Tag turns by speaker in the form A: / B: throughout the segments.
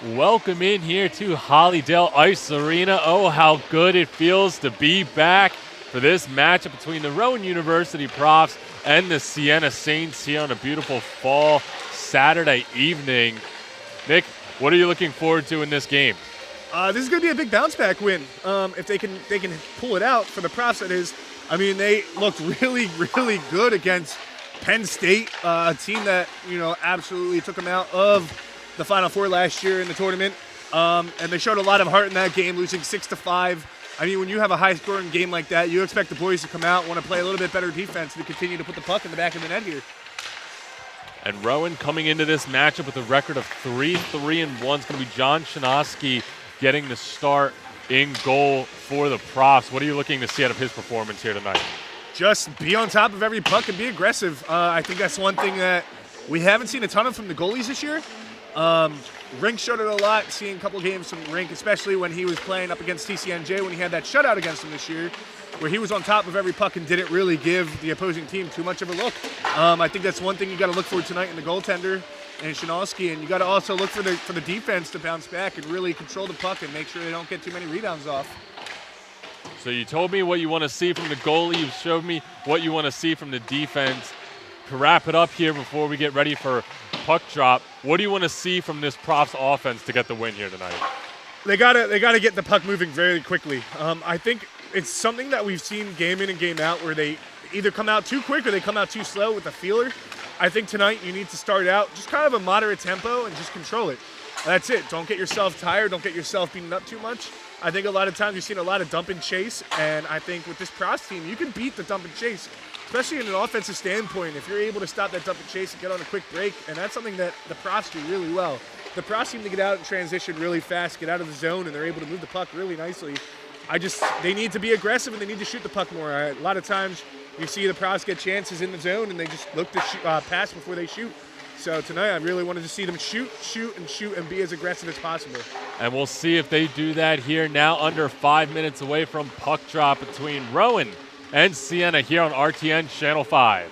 A: Welcome in here to Hollydale Ice Arena. Oh, how good it feels to be back for this matchup between the Rowan University Profs and the Siena Saints here on a beautiful fall Saturday evening. Nick, what are you looking forward to in this game?
B: This is going to be a big bounce back win. If they can pull it out for the Profs. That is, I mean, they looked really good against Penn State, a team that absolutely took them out of the Final Four last year in the tournament. And they showed a lot of heart in that game, losing 6-5. I mean, when you have a high-scoring game like that, you expect the boys to come out, want to play a little bit better defense, and to continue to put the puck in the back of the net here.
A: And Rowan coming into this matchup with a record of 3-1 is going to be John Shinosky getting the start in goal for the Profs. What are you looking to see out of his performance here tonight?
B: Just be on top of every puck and be aggressive. I think that's one thing that we haven't seen a ton of from the goalies this year. Rink showed it a lot, seeing a couple games from Rink, especially when he was playing up against TCNJ when he had that shutout against him this year, where he was on top of every puck and didn't really give the opposing team too much of a look. I think that's one thing you got to look for tonight in the goaltender and Shinosky, and you got to also look for the defense to bounce back and really control the puck and make sure they don't get too many rebounds off.
A: So you told me what you want to see from the goalie. You showed me what you want to see from the defense. To wrap it up here before we get ready for puck drop, what do you want to see from this Profs offense to get the win here tonight?
B: They gotta get the puck moving very quickly. I think it's something that we've seen game in and game out where they either come out too quick or they come out too slow with the feeler. I think tonight you need to start out just kind of a moderate tempo and just control it. That's it. Don't get yourself tired. Don't get yourself beaten up too much. I think a lot of times you've seen a lot of dump and chase, and I think with this Profs team, you can beat the dump and chase, especially in an offensive standpoint. If you're able to stop that dump and chase and get on a quick break, and that's something that the Profs do really well. The Profs seem to get out and transition really fast, get out of the zone, and they're able to move the puck really nicely. They need to be aggressive and they need to shoot the puck more. A lot of times you see the Profs get chances in the zone and they just look to pass before they shoot. So tonight I really wanted to see them shoot, and be as aggressive as possible.
A: And we'll see if they do that here now, under 5 minutes away from puck drop between Rowan and Siena here on RTN Channel 5.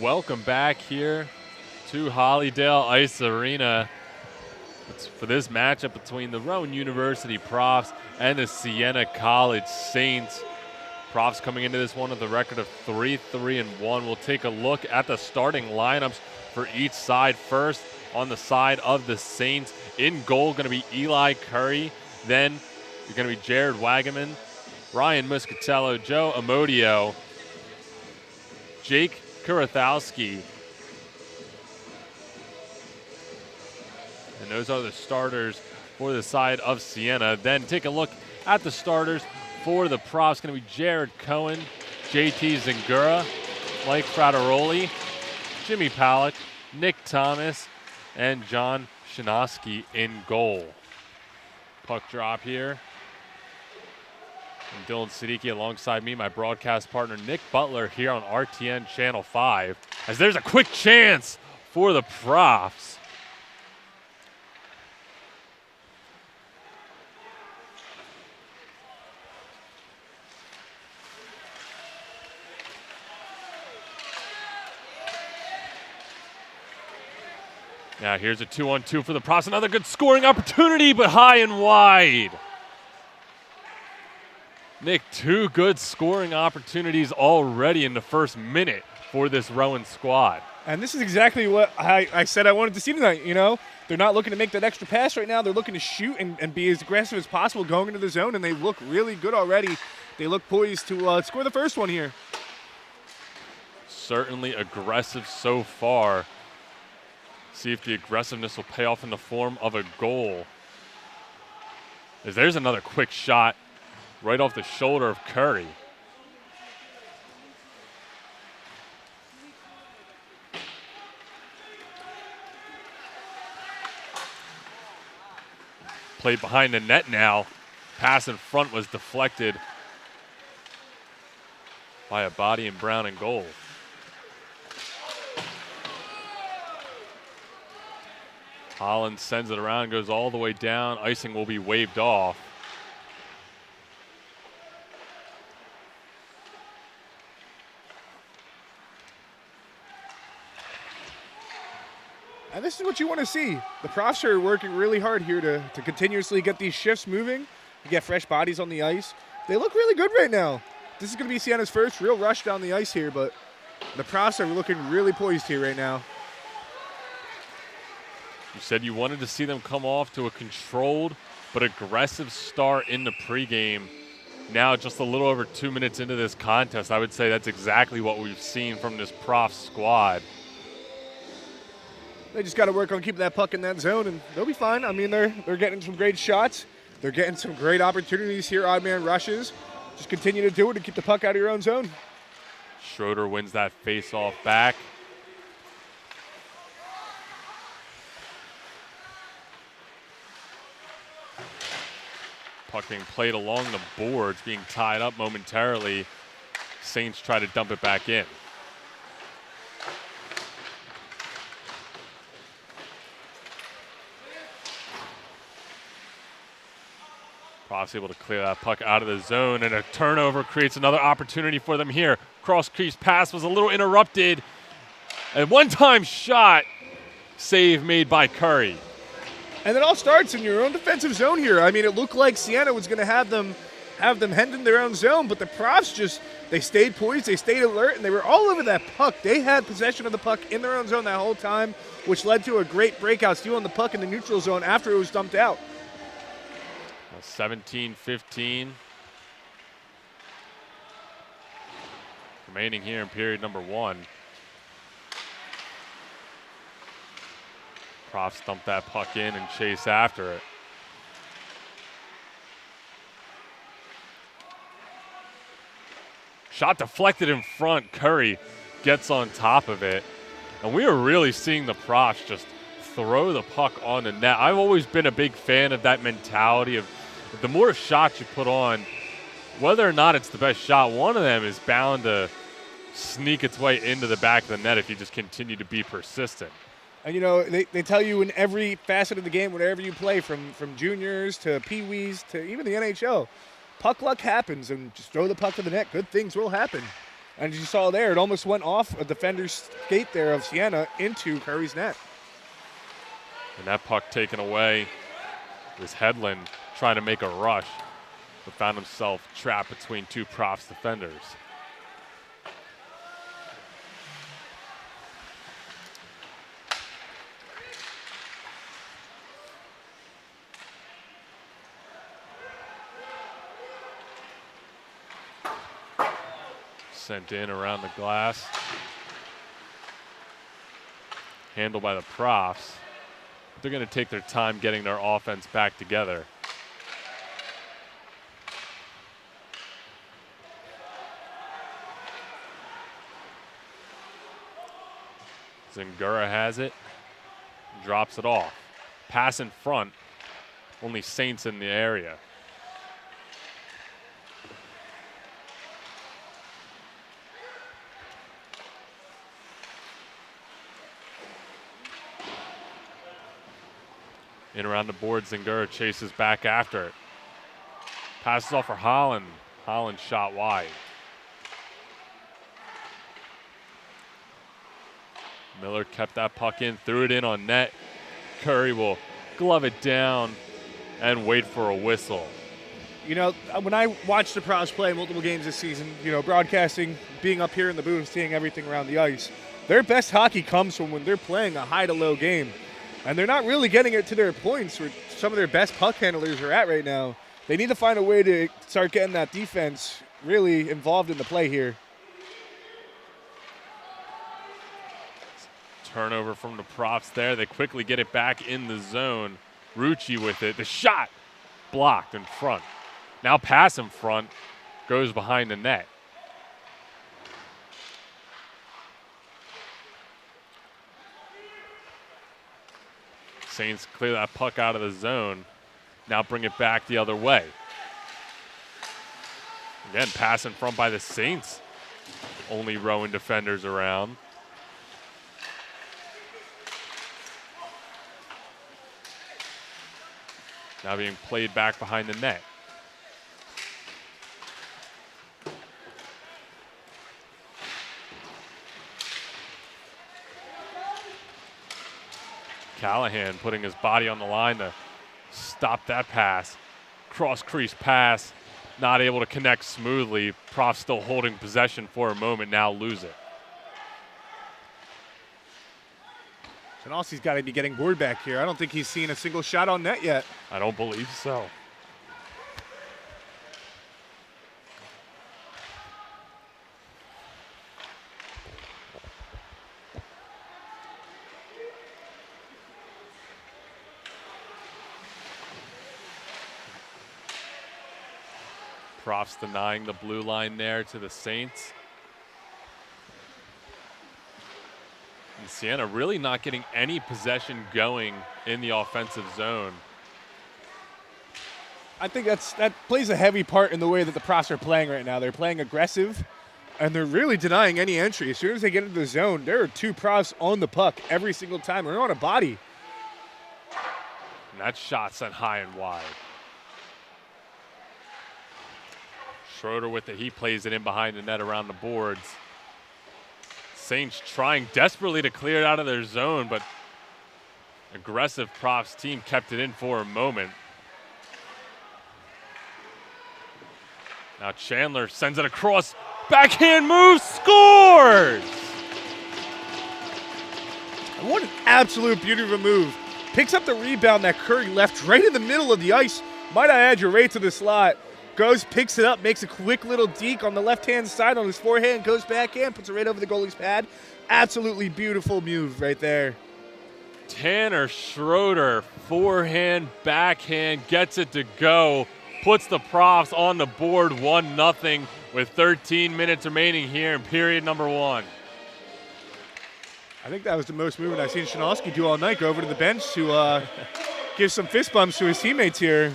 A: welcome back here to Hollydale Ice Arena. It's for this matchup between the Rowan University Profs and the Siena College Saints. Profs coming into this one with a record of 3-3-1. We'll take a look at the starting lineups for each side. First, on the side of the Saints, in goal going to be Eli Curry. Then you're going to be Jared Wagaman, Ryan Muscatello, Joe Amodio, Jake Kurothowski. And those are the starters for the side of Siena. Then take a look at the starters for the Profs. Going to be Jared Cohen, JT Zingura, Mike Frateroli, Jimmy Palick, Nick Thomas, and John Shinosky in goal. Puck drop here. And Dylan Siddiqui alongside me, my broadcast partner Nick Butler here on RTN Channel 5. As there's a quick chance for the Profs. Now here's a 2-on-2 for the Profs. Another good scoring opportunity, but high and wide. Nick, two good scoring opportunities already in the first minute for this Rowan squad.
B: And this is exactly what I said I wanted to see tonight, you know. They're not looking to make that extra pass right now. They're looking to shoot and be as aggressive as possible going into the zone, and they look really good already. They look poised to score the first one here.
A: Certainly aggressive so far. See if the aggressiveness will pay off in the form of a goal. As there's another quick shot right off the shoulder of Curry. Played behind the net now. Pass in front was deflected by a body in brown and gold. Holland sends it around, goes all the way down. Icing will be waved off.
B: And this is what you want to see. The Profs are working really hard here to continuously get these shifts moving, to get fresh bodies on the ice. They look really good right now. This is going to be Siena's first real rush down the ice here, but the Profs are looking really poised here right now.
A: You said you wanted to see them come off to a controlled but aggressive start in the pregame. Now just a little over 2 minutes into this contest, I would say that's exactly what we've seen from this Prof squad.
B: They just got to work on keeping that puck in that zone, and they'll be fine. I mean, they're getting some great shots. They're getting some great opportunities here, odd man rushes. Just continue to do it and keep the puck out of your own zone.
A: Schroeder wins that face-off back. Puck being played along the boards, being tied up momentarily. Saints try to dump it back in. Profs able to clear that puck out of the zone, and a turnover creates another opportunity for them here. Cross-crease pass was a little interrupted. A one-time shot save made by Curry.
B: And it all starts in your own defensive zone here. I mean, it looked like Siena was going to have them hemmed in their own zone, but the Profs they stayed poised, they stayed alert, and they were all over that puck. They had possession of the puck in their own zone that whole time, which led to a great breakout, stealing the puck in the neutral zone after it was dumped out.
A: 17-15. Remaining here in period number 1. Profs dump that puck in and chase after it. Shot deflected in front. Curry gets on top of it. And we are really seeing the Profs just throw the puck on the net. I've always been a big fan of that mentality of the more shots you put on, whether or not it's the best shot, one of them is bound to sneak its way into the back of the net if you just continue to be persistent.
B: And, you know, they tell you in every facet of the game, whenever you play, from juniors to peewees to even the NHL, puck luck happens, and just throw the puck to the net. Good things will happen. And as you saw there, it almost went off a defender's skate there of Siena into Curry's net.
A: And that puck taken away. Was Headland trying to make a rush, but found himself trapped between two Profs defenders. Sent in around the glass. Handled by the Profs. They're going to take their time getting their offense back together. Zingura has it. Drops it off. Pass in front. Only Saints in the area. In around the board, Zingura chases back after it. Passes off for Holland. Holland shot wide. Miller kept that puck in, threw it in on net. Curry will glove it down and wait for a whistle.
B: You know, when I watch the Profs play multiple games this season, you know, broadcasting, being up here in the booth, seeing everything around the ice, their best hockey comes from when they're playing a high to low game. And they're not really getting it to their points where some of their best puck handlers are at right now. They need to find a way to start getting that defense really involved in the play here.
A: Turnover from the Profs there. They quickly get it back in the zone. Rucci with it. The shot blocked in front. Now pass in front. Goes behind the net. Saints clear that puck out of the zone. Now bring it back the other way. Again, pass in front by the Saints. Only Rowan defenders around. Now being played back behind the net. Callahan putting his body on the line to stop that pass. Cross crease pass, not able to connect smoothly. Prof still holding possession for a moment, now lose it.
B: Janosi's got to be getting bored back here. I don't think he's seen a single shot on net yet.
A: I don't believe so. Profs denying the blue line there to the Saints. And Siena really not getting any possession going in the offensive zone.
B: I think that plays a heavy part in the way that the Profs are playing right now. They're playing aggressive, and they're really denying any entry. As soon as they get into the zone, there are two Profs on the puck every single time. They're on a body.
A: And that shot sent high and wide. Schroeder with it, he plays it in behind the net around the boards. Saints trying desperately to clear it out of their zone, but aggressive Profs team kept it in for a moment. Now Chandler sends it across, backhand move, scores!
B: What an absolute beauty of a move. Picks up the rebound that Curry left right in the middle of the ice. Might I add, you're right to the slot. Goes, picks it up, makes a quick little deke on the left-hand side on his forehand, goes backhand, puts it right over the goalie's pad. Absolutely beautiful move right there.
A: Tanner Schroeder, forehand, backhand, gets it to go, puts the Profs on the board 1-0 with 13 minutes remaining here in period number 1.
B: I think that was the most movement I've seen Shanowski do all night. Go over to the bench to give some fist bumps to his teammates here.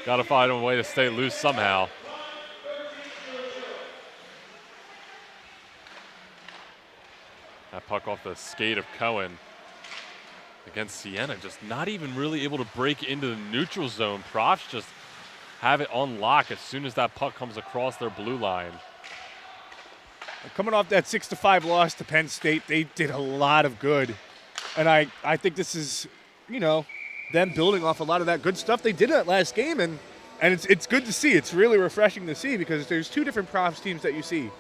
A: Got to find a way to stay loose somehow. That puck off the skate of Cohen against Siena, just not even really able to break into the neutral zone. Profs just have it on lock as soon as that puck comes across their blue line.
B: coming off that 6-5 loss to Penn State, they did a lot of good. And I think this is, them building off a lot of that good stuff they did that last game. And it's good to see. It's really refreshing to see because there's two different Profs teams that you see.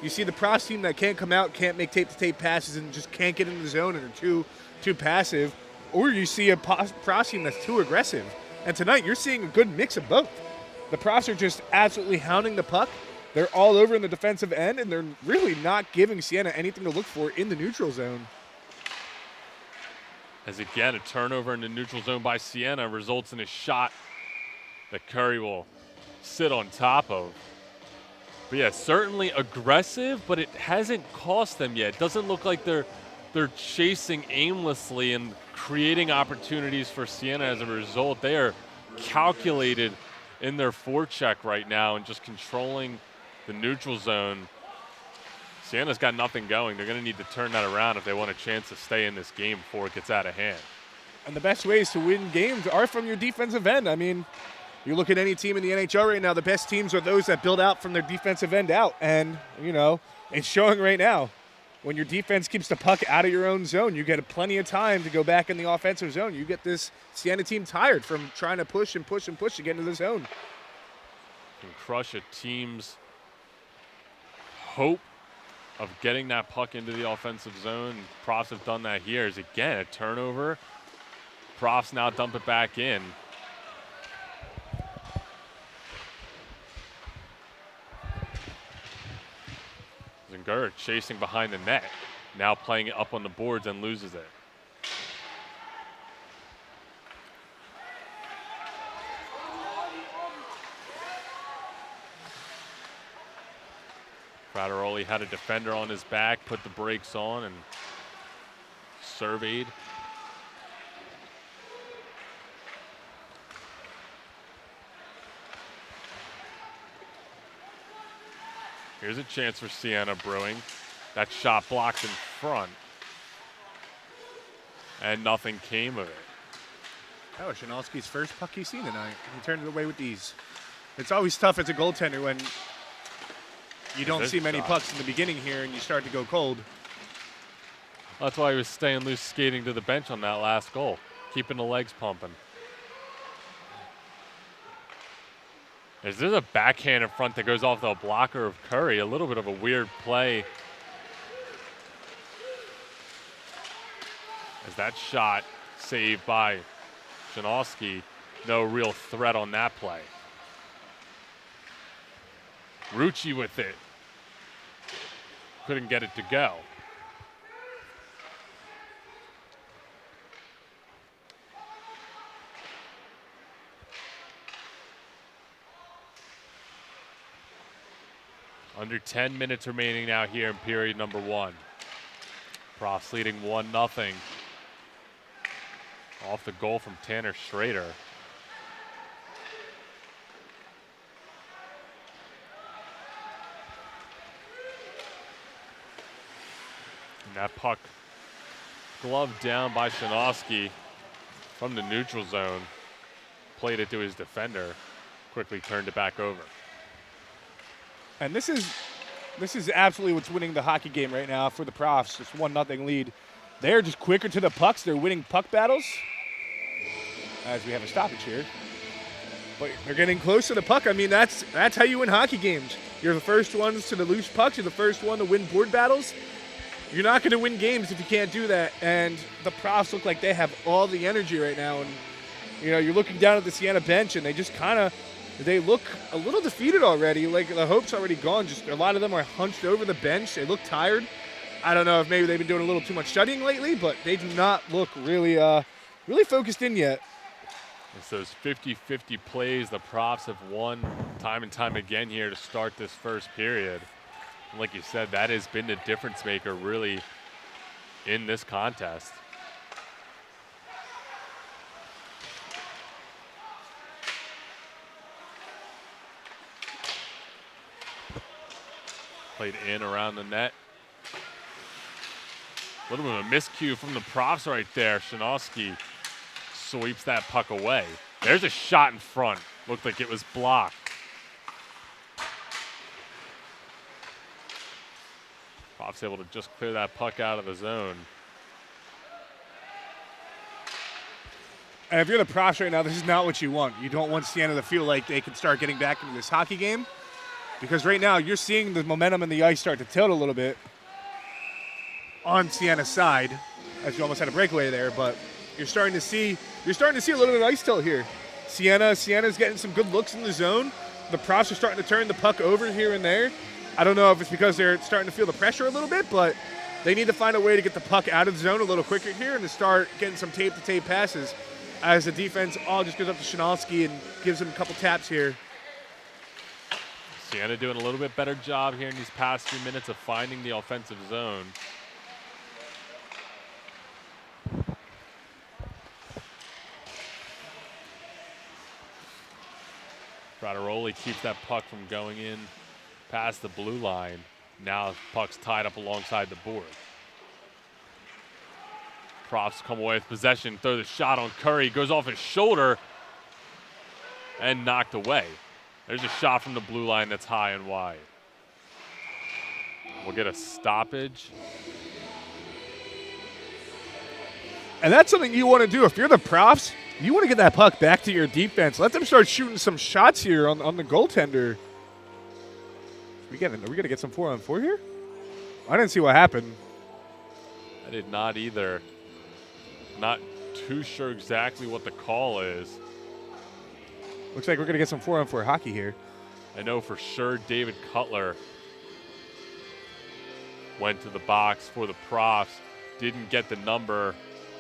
B: You see the Profs team that can't come out, can't make tape-to-tape passes, and just can't get into the zone and are too passive. Or you see a Profs team that's too aggressive. And tonight you're seeing a good mix of both. The Profs are just absolutely hounding the puck. They're all over in the defensive end, and they're really not giving Siena anything to look for in the neutral zone.
A: As again, a turnover in the neutral zone by Siena results in a shot that Curry will sit on top of. But yeah, certainly aggressive, but it hasn't cost them yet. It doesn't look like they're chasing aimlessly and creating opportunities for Siena as a result. They are calculated in their forecheck right now and just controlling the neutral zone. Siena's got nothing going. They're going to need to turn that around if they want a chance to stay in this game before it gets out of hand.
B: And the best ways to win games are from your defensive end. I mean, you look at any team in the NHL right now, the best teams are those that build out from their defensive end out. And, it's showing right now. When your defense keeps the puck out of your own zone, you get plenty of time to go back in the offensive zone. You get this Siena team tired from trying to push and push and push to get into the zone.
A: Can crush a team's hope of getting that puck into the offensive zone. Profs have done that here. Is again a turnover. Profs now dump it back in. Zingur chasing behind the net. Now playing it up on the boards and loses it. Frateroli had a defender on his back, put the brakes on, and surveyed. Here's a chance for Siena brewing. That shot blocked in front. And nothing came of it.
B: That was Shanowski's first puck he's seen tonight. He turned it away with ease. It's always tough as a goaltender when you don't see many pucks in the beginning here and you start to go cold.
A: That's why he was staying loose skating to the bench on that last goal, keeping the legs pumping. There's a backhand in front that goes off the blocker of Curry. A little bit of a weird play. As that shot saved by Janowski. No real threat on that play. Rucci with it. Couldn't get it to go. Under 10 minutes remaining now here in period number 1. Profs leading 1-0. Off the goal from Tanner Schrader. And that puck gloved down by Shanowski from the neutral zone. Played it to his defender. Quickly turned it back over.
B: And this is absolutely what's winning the hockey game right now for the Profs. It's 1-0 lead. They're just quicker to the pucks. They're winning puck battles. As we have a stoppage here. But they're getting close to the puck. I mean, that's how you win hockey games. You're the first ones to the loose pucks. You're the first one to win board battles. You're not going to win games if you can't do that. And the Profs look like they have all the energy right now. And, you're looking down at the Siena bench, and they just they look a little defeated already. Like, the hope's already gone. Just a lot of them are hunched over the bench. They look tired. I don't know if maybe they've been doing a little too much studying lately, but they do not look really focused in yet.
A: It's those 50-50 plays the Profs have won time and time again here to start this first period. And like you said, that has been the difference maker really in this contest. Played in around the net. A little bit of a miscue from the Profs right there. Shanowski sweeps that puck away. There's a shot in front. Looked like it was blocked. Prof's able to just clear that puck out of the zone.
B: And if you're the Profs right now, this is not what you want. You don't want Siena to feel like they can start getting back into this hockey game, because right now you're seeing the momentum in the ice start to tilt a little bit on Siena's side, as you almost had a breakaway there, but you're starting to see a little bit of ice tilt here. Siena's getting some good looks in the zone. The Profs are starting to turn the puck over here and there. I don't know if it's because they're starting to feel the pressure a little bit, but they need to find a way to get the puck out of the zone a little quicker here and to start getting some tape-to-tape passes as the defense all just goes up to Shinalski and gives him a couple taps here.
A: Siena doing a little bit better job here in these past few minutes of finding the offensive zone. Frateroli keeps that puck from going in past the blue line. Now the puck's tied up alongside the board. Profs come away with possession, throw the shot on Curry, goes off his shoulder and knocked away. There's a shot from the blue line that's high and wide. We'll get a stoppage.
B: And that's something you want to do. If you're the Profs, you want to get that puck back to your defense. Let them start shooting some shots here on the goaltender. Are we going to get some 4-on-4 here? I didn't see what happened.
A: I did not either. Not too sure exactly what the call is.
B: Looks like we're going to get some 4-on-4 hockey here.
A: I know for sure David Cutler went to the box for the Profs. Didn't get the number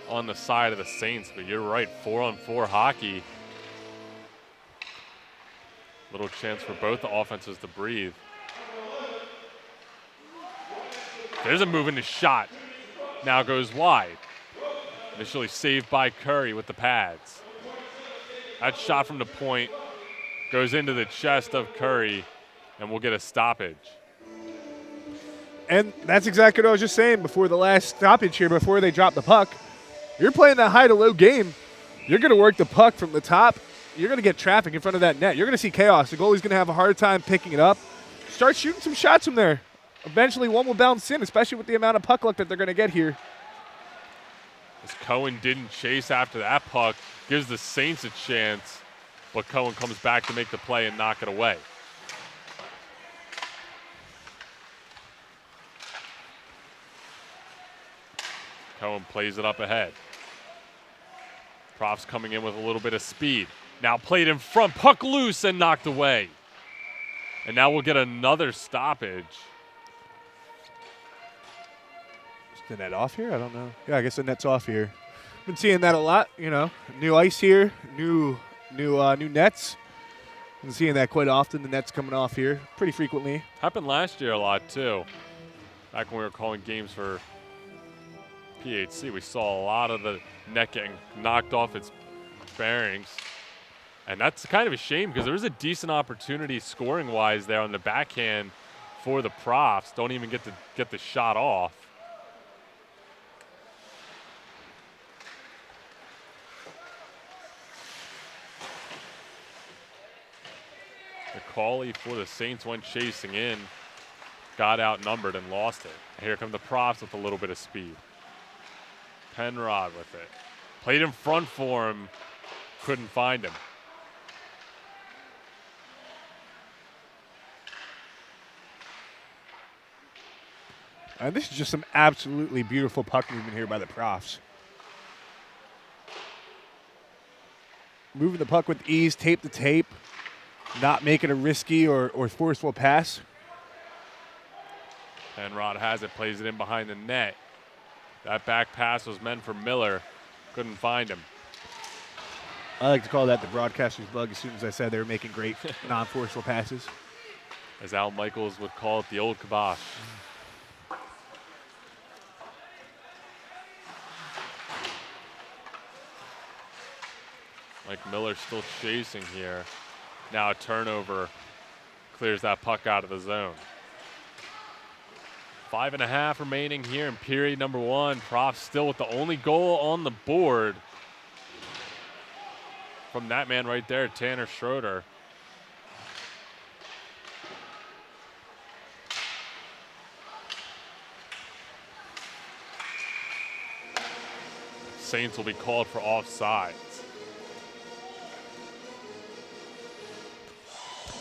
A: on the side of the Saints, but you're right, 4-on-4 hockey. Little chance for both the offenses to breathe. There's a move in the shot. Now goes wide. Initially saved by Curry with the pads. That shot from the point goes into the chest of Curry, and we'll get a stoppage.
B: And that's exactly what I was just saying before the last stoppage here, before they drop the puck. You're playing that high to low game. You're going to work the puck from the top. You're going to get traffic in front of that net. You're going to see chaos. The goalie's going to have a hard time picking it up. Start shooting some shots from there. Eventually one will bounce in, especially with the amount of puck luck that they're going to get here.
A: As Cohen didn't chase after that puck, gives the Saints a chance, but Cohen comes back to make the play and knock it away. Cohen plays it up ahead. Profs coming in with a little bit of speed. Now played in front, puck loose and knocked away. And now we'll get another stoppage.
B: Is the net off here? I don't know. Yeah, I guess the net's off here. Been seeing that a lot, you know. New ice here, new nets. Been seeing that quite often. The net's coming off here pretty frequently.
A: Happened last year a lot too. Back when we were calling games for PHC, we saw a lot of the net getting knocked off its bearings. And that's kind of a shame because there was a decent opportunity scoring-wise there on the backhand for the Profs. Don't even get to get the shot off. The callie for the Saints went chasing in, got outnumbered and lost it. And here come the Profs with a little bit of speed. Penrod with it. Played in front for him, couldn't find him.
B: And this is just some absolutely beautiful puck movement here by the Profs. Moving the puck with ease, tape to tape, not making a risky or forceful pass.
A: Penrod has it, plays it in behind the net. That back pass was meant for Miller. Couldn't find him.
B: I like to call that the broadcaster's bug as soon as I said they were making great non-forceful passes.
A: As Al Michaels would call it, the old kibosh. Mike Miller still chasing here. Now a turnover clears that puck out of the zone. 5.5 remaining here in period number one. Profs still with the only goal on the board from that man right there, Tanner Schroeder. Saints will be called for offsides.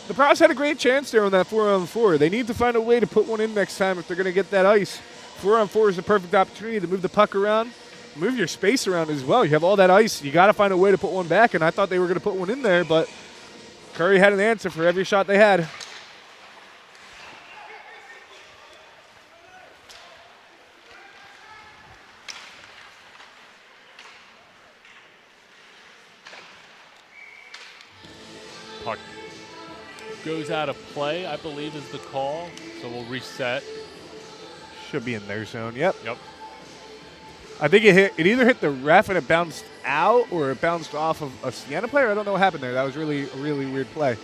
B: The Profs had a great chance there on that 4-on-4. They need to find a way to put one in next time if they're going to get that ice. 4-on-4 is a perfect opportunity to move the puck around, move your space around as well. You have all that ice. You got to find a way to put one back, and I thought they were going to put one in there, but Curry had an answer for every shot they had.
A: Puck goes out of play, I believe is the call, so we'll reset.
B: Should be in their zone, yep.
A: Yep.
B: I think it either hit the ref and it bounced out or it bounced off of a Siena player. I don't know what happened there. That was really a really weird play.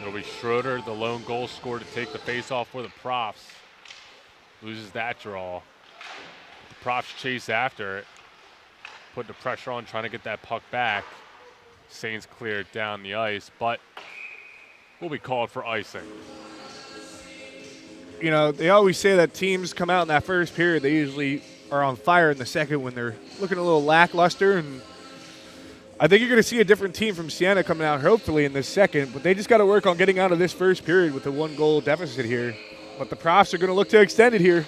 A: It'll be Schroeder, the lone goal scorer, to take the faceoff for the Profs. Loses that draw. The Profs chase after it, putting the pressure on, trying to get that puck back. Saints clear it down the ice, but will be called for icing.
B: You know, they always say that teams come out in that first period, they usually are on fire in the second when they're looking a little lackluster, and I think you're going to see a different team from Siena coming out hopefully in this second, but they just got to work on getting out of this first period with a 1-goal deficit here. But the Profs are going to look to extend it here.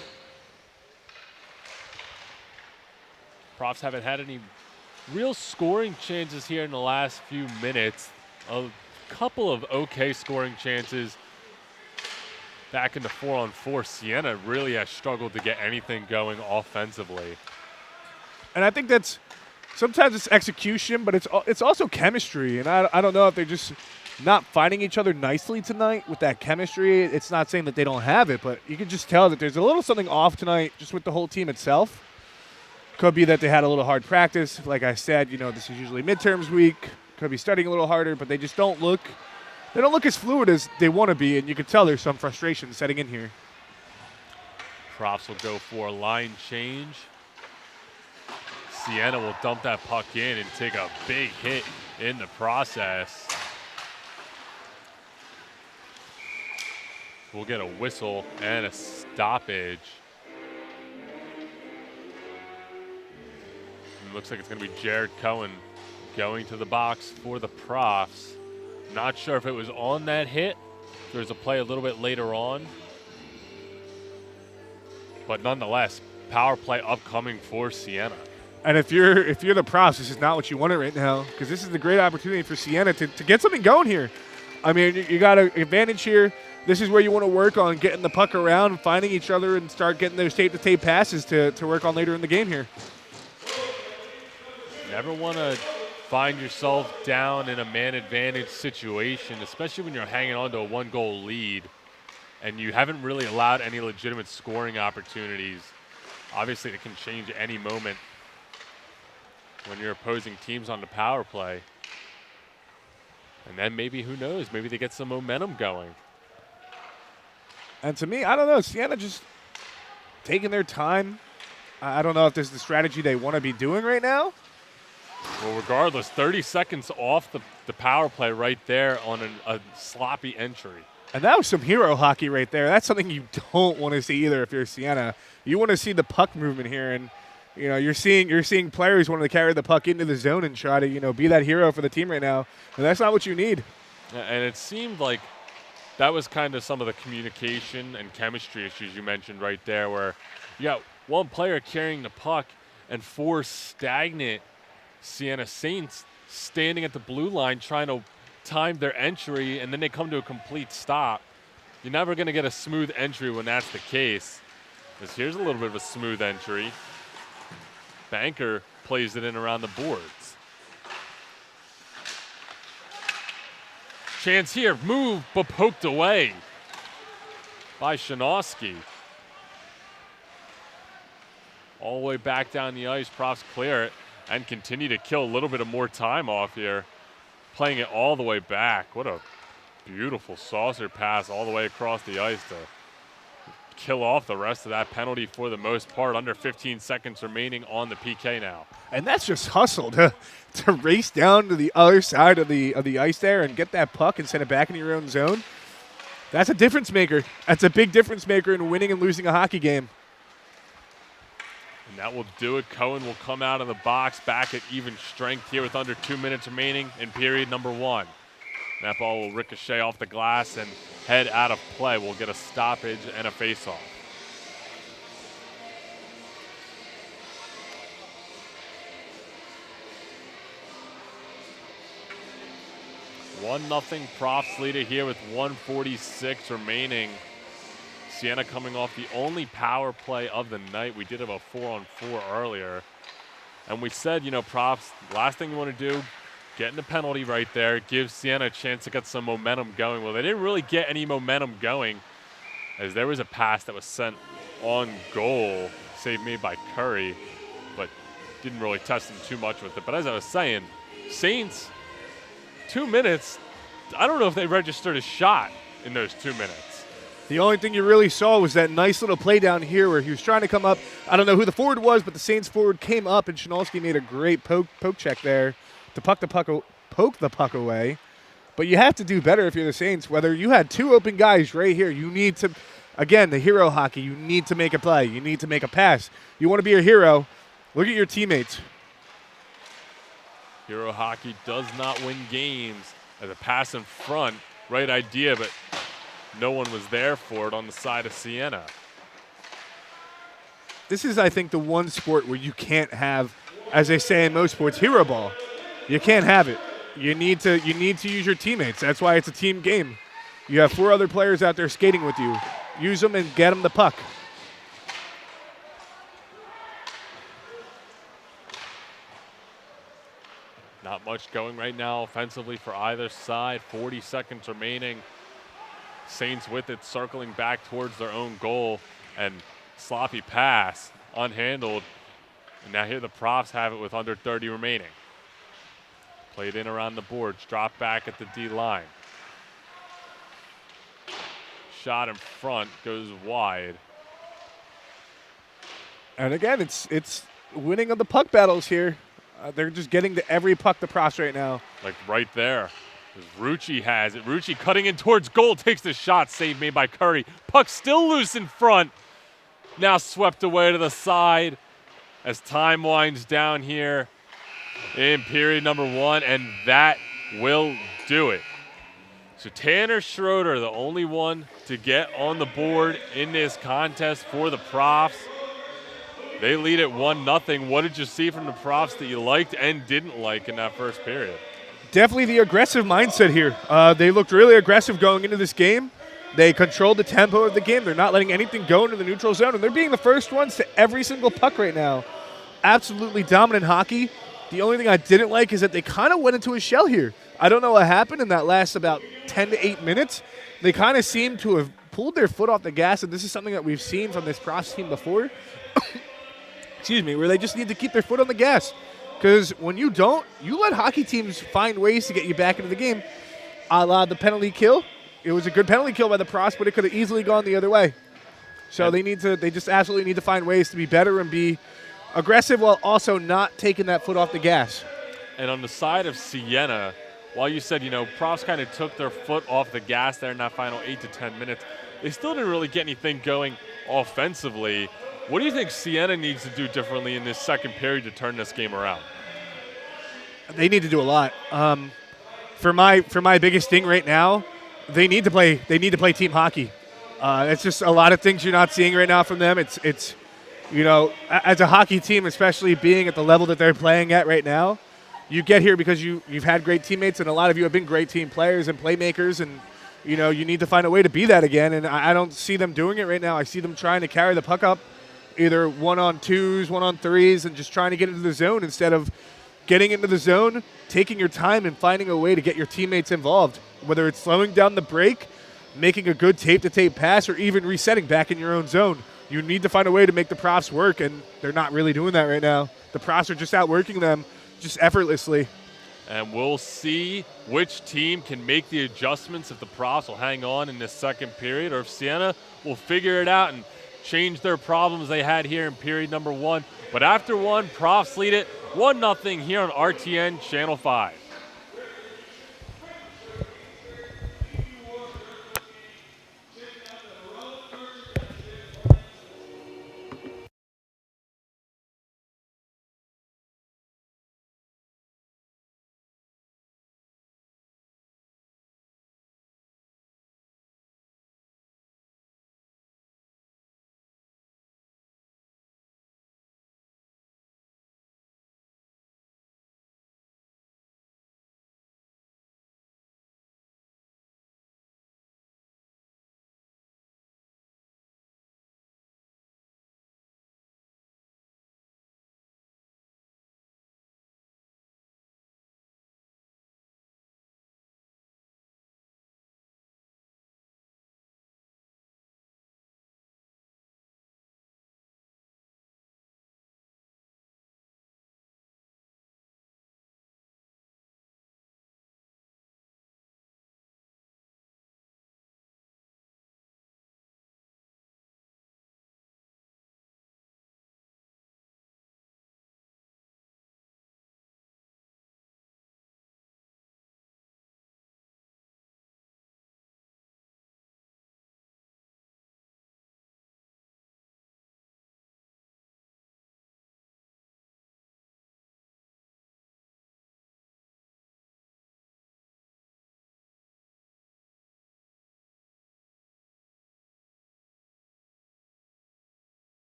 A: Profs haven't had any real scoring chances here in the last few minutes. A couple of okay scoring chances. Back in the 4-on-4, Siena really has struggled to get anything going offensively.
B: And I think that's sometimes it's execution, but it's also chemistry. And I don't know if they're just not finding each other nicely tonight with that chemistry. It's not saying that they don't have it, but you can just tell that there's a little something off tonight just with the whole team itself. Could be that they had a little hard practice. Like I said, you know, this is usually midterms week. Could be studying a little harder, but they just don't look as fluid as they want to be, and you can tell there's some frustration setting in here.
A: Profs will go for a line change. Siena will dump that puck in and take a big hit in the process. We'll get a whistle and a stoppage. It looks like it's going to be Jared Cohen going to the box for the Profs. Not sure if it was on that hit. There's a play a little bit later on. But nonetheless, power play upcoming for Siena.
B: And if you're the Profs, this is not what you wanted right now, because this is the great opportunity for Siena to get something going here. I mean, you got an advantage here. This is where you want to work on getting the puck around, finding each other, and start getting those tape-to-tape passes to work on later in the game here.
A: Never want to find yourself down in a man advantage situation, especially when you're hanging on to a 1-goal lead and you haven't really allowed any legitimate scoring opportunities. Obviously, it can change at any moment when you're opposing teams on the power play. And then maybe, who knows, maybe they get some momentum going.
B: And to me, I don't know, Siena just taking their time. I don't know if this is the strategy they want to be doing right now.
A: Well, regardless, 30 seconds off the power play right there on a sloppy entry.
B: And that was some hero hockey right there. That's something you don't want to see either if you're Siena. You want to see the puck movement here, and you know you're seeing players wanting to carry the puck into the zone and try to be that hero for the team right now. And that's not what you need.
A: And it seemed like that was kind of some of the communication and chemistry issues you mentioned right there, where you got one player carrying the puck and 4 stagnant Siena Saints standing at the blue line trying to time their entry, and then they come to a complete stop. You're never going to get a smooth entry when that's the case. Because here's a little bit of a smooth entry. Banker plays it in around the boards. Chance here, move, but poked away by Shanowski. All the way back down the ice, Profs clear it and continue to kill a little bit of more time off here. Playing it all the way back. What a beautiful saucer pass all the way across the ice to kill off the rest of that penalty for the most part. Under 15 seconds remaining on the PK now.
B: And that's just hustle to race down to the other side of the ice there and get that puck and send it back into your own zone. That's a difference maker. That's a big difference maker in winning and losing a hockey game.
A: And that will do it. Cohen will come out of the box back at even strength here with under 2 minutes remaining in period number 1. That ball will ricochet off the glass and head out of play. We'll get a stoppage and a face-off. 1-0 Profs lead it here with 1:46 remaining. Siena coming off the only power play of the night. We did have a 4-on-4 earlier. And we said, Profs, last thing you want to do, get in the penalty right there, give Siena a chance to get some momentum going. Well, they didn't really get any momentum going as there was a pass that was sent on goal, save made by Curry, but didn't really test them too much with it. But as I was saying, Saints, 2 minutes, I don't know if they registered a shot in those 2 minutes.
B: The only thing you really saw was that nice little play down here where he was trying to come up. I don't know who the forward was, but the Saints forward came up, and Shinalski made a great poke check there to poke the puck away. But you have to do better if you're the Saints. Whether you had 2 open guys right here, you need to, again, the hero hockey, you need to make a play. You need to make a pass. You want to be a hero, look at your teammates.
A: Hero hockey does not win games. As a pass in front, right idea, but no one was there for it on the side of Siena.
B: This is, I think, the one sport where you can't have, as they say in most sports, hero ball. You can't have it. You need to use your teammates. That's why it's a team game. You have 4 other players out there skating with you. Use them and get them the puck.
A: Not much going right now offensively for either side. 40 seconds remaining. Saints with it, circling back towards their own goal, and sloppy pass, unhandled. And now here the Profs have it with under 30 remaining. Played in around the boards, dropped back at the D line. Shot in front, goes wide.
B: And again, it's winning of the puck battles here. They're just getting to every puck the Profs right now.
A: Like right there. Rucci has it. Rucci cutting in towards goal, takes the shot, save made by Curry. Puck still loose in front. Now swept away to the side as time winds down here in period number 1, and that will do it. So Tanner Schroeder, the only one to get on the board in this contest for the Profs. They lead at 1-0. What did you see from the Profs that you liked and didn't like in that first period?
B: Definitely the aggressive mindset here. They looked really aggressive going into this game. They controlled the tempo of the game. They're not letting anything go into the neutral zone, and they're being the first ones to every single puck right now. Absolutely dominant hockey. The only thing I didn't like is that they kind of went into a shell here. I don't know what happened in that last about 10 to 8 minutes. They kind of seem to have pulled their foot off the gas, and this is something that we've seen from this Profs team before. Excuse me, where they just need to keep their foot on the gas. Because when you don't, you let hockey teams find ways to get you back into the game. A la the penalty kill. It was a good penalty kill by the Profs, but it could have easily gone the other way. So they just absolutely need to find ways to be better and be aggressive while also not taking that foot off the gas.
A: And on the side of Siena, while you said, Profs kind of took their foot off the gas there in that final 8 to 10 minutes, they still didn't really get anything going offensively. What do you think Siena needs to do differently in this second period to turn this game around?
B: They need to do a lot. For my biggest thing right now, they need to play team hockey. It's just a lot of things you're not seeing right now from them. It's as a hockey team, especially being at the level that they're playing at right now, you get here because you've had great teammates, and a lot of you have been great team players and playmakers, and you need to find a way to be that again. And I don't see them doing it right now. I see them trying to carry the puck up, either 1-on-2s, 1-on-3s, and just trying to get into the zone instead of getting into the zone, taking your time and finding a way to get your teammates involved, whether it's slowing down the break, making a good tape-to-tape pass, or even resetting back in your own zone. You need to find a way to make the Profs work, and they're not really doing that right now. The Profs are just outworking them just effortlessly.
A: And we'll see which team can make the adjustments, if the Profs will hang on in this second period or if Siena will figure it out and change their problems they had here in period number 1. But after 1, Profs lead it 1-0 here on RTN Channel 5.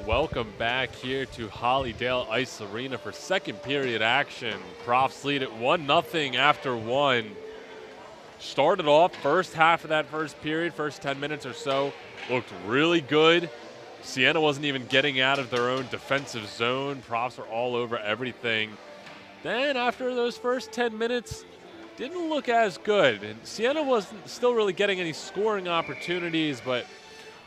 A: Welcome back here to Hollydale Ice Arena for second period action. Profs lead at 1-0 after one. Started off first half of that first period, first 10 minutes or so, looked really good. Siena wasn't even getting out of their own defensive zone. Profs were all over everything. Then after those first 10 minutes, didn't look as good. And Siena wasn't still really getting any scoring opportunities, but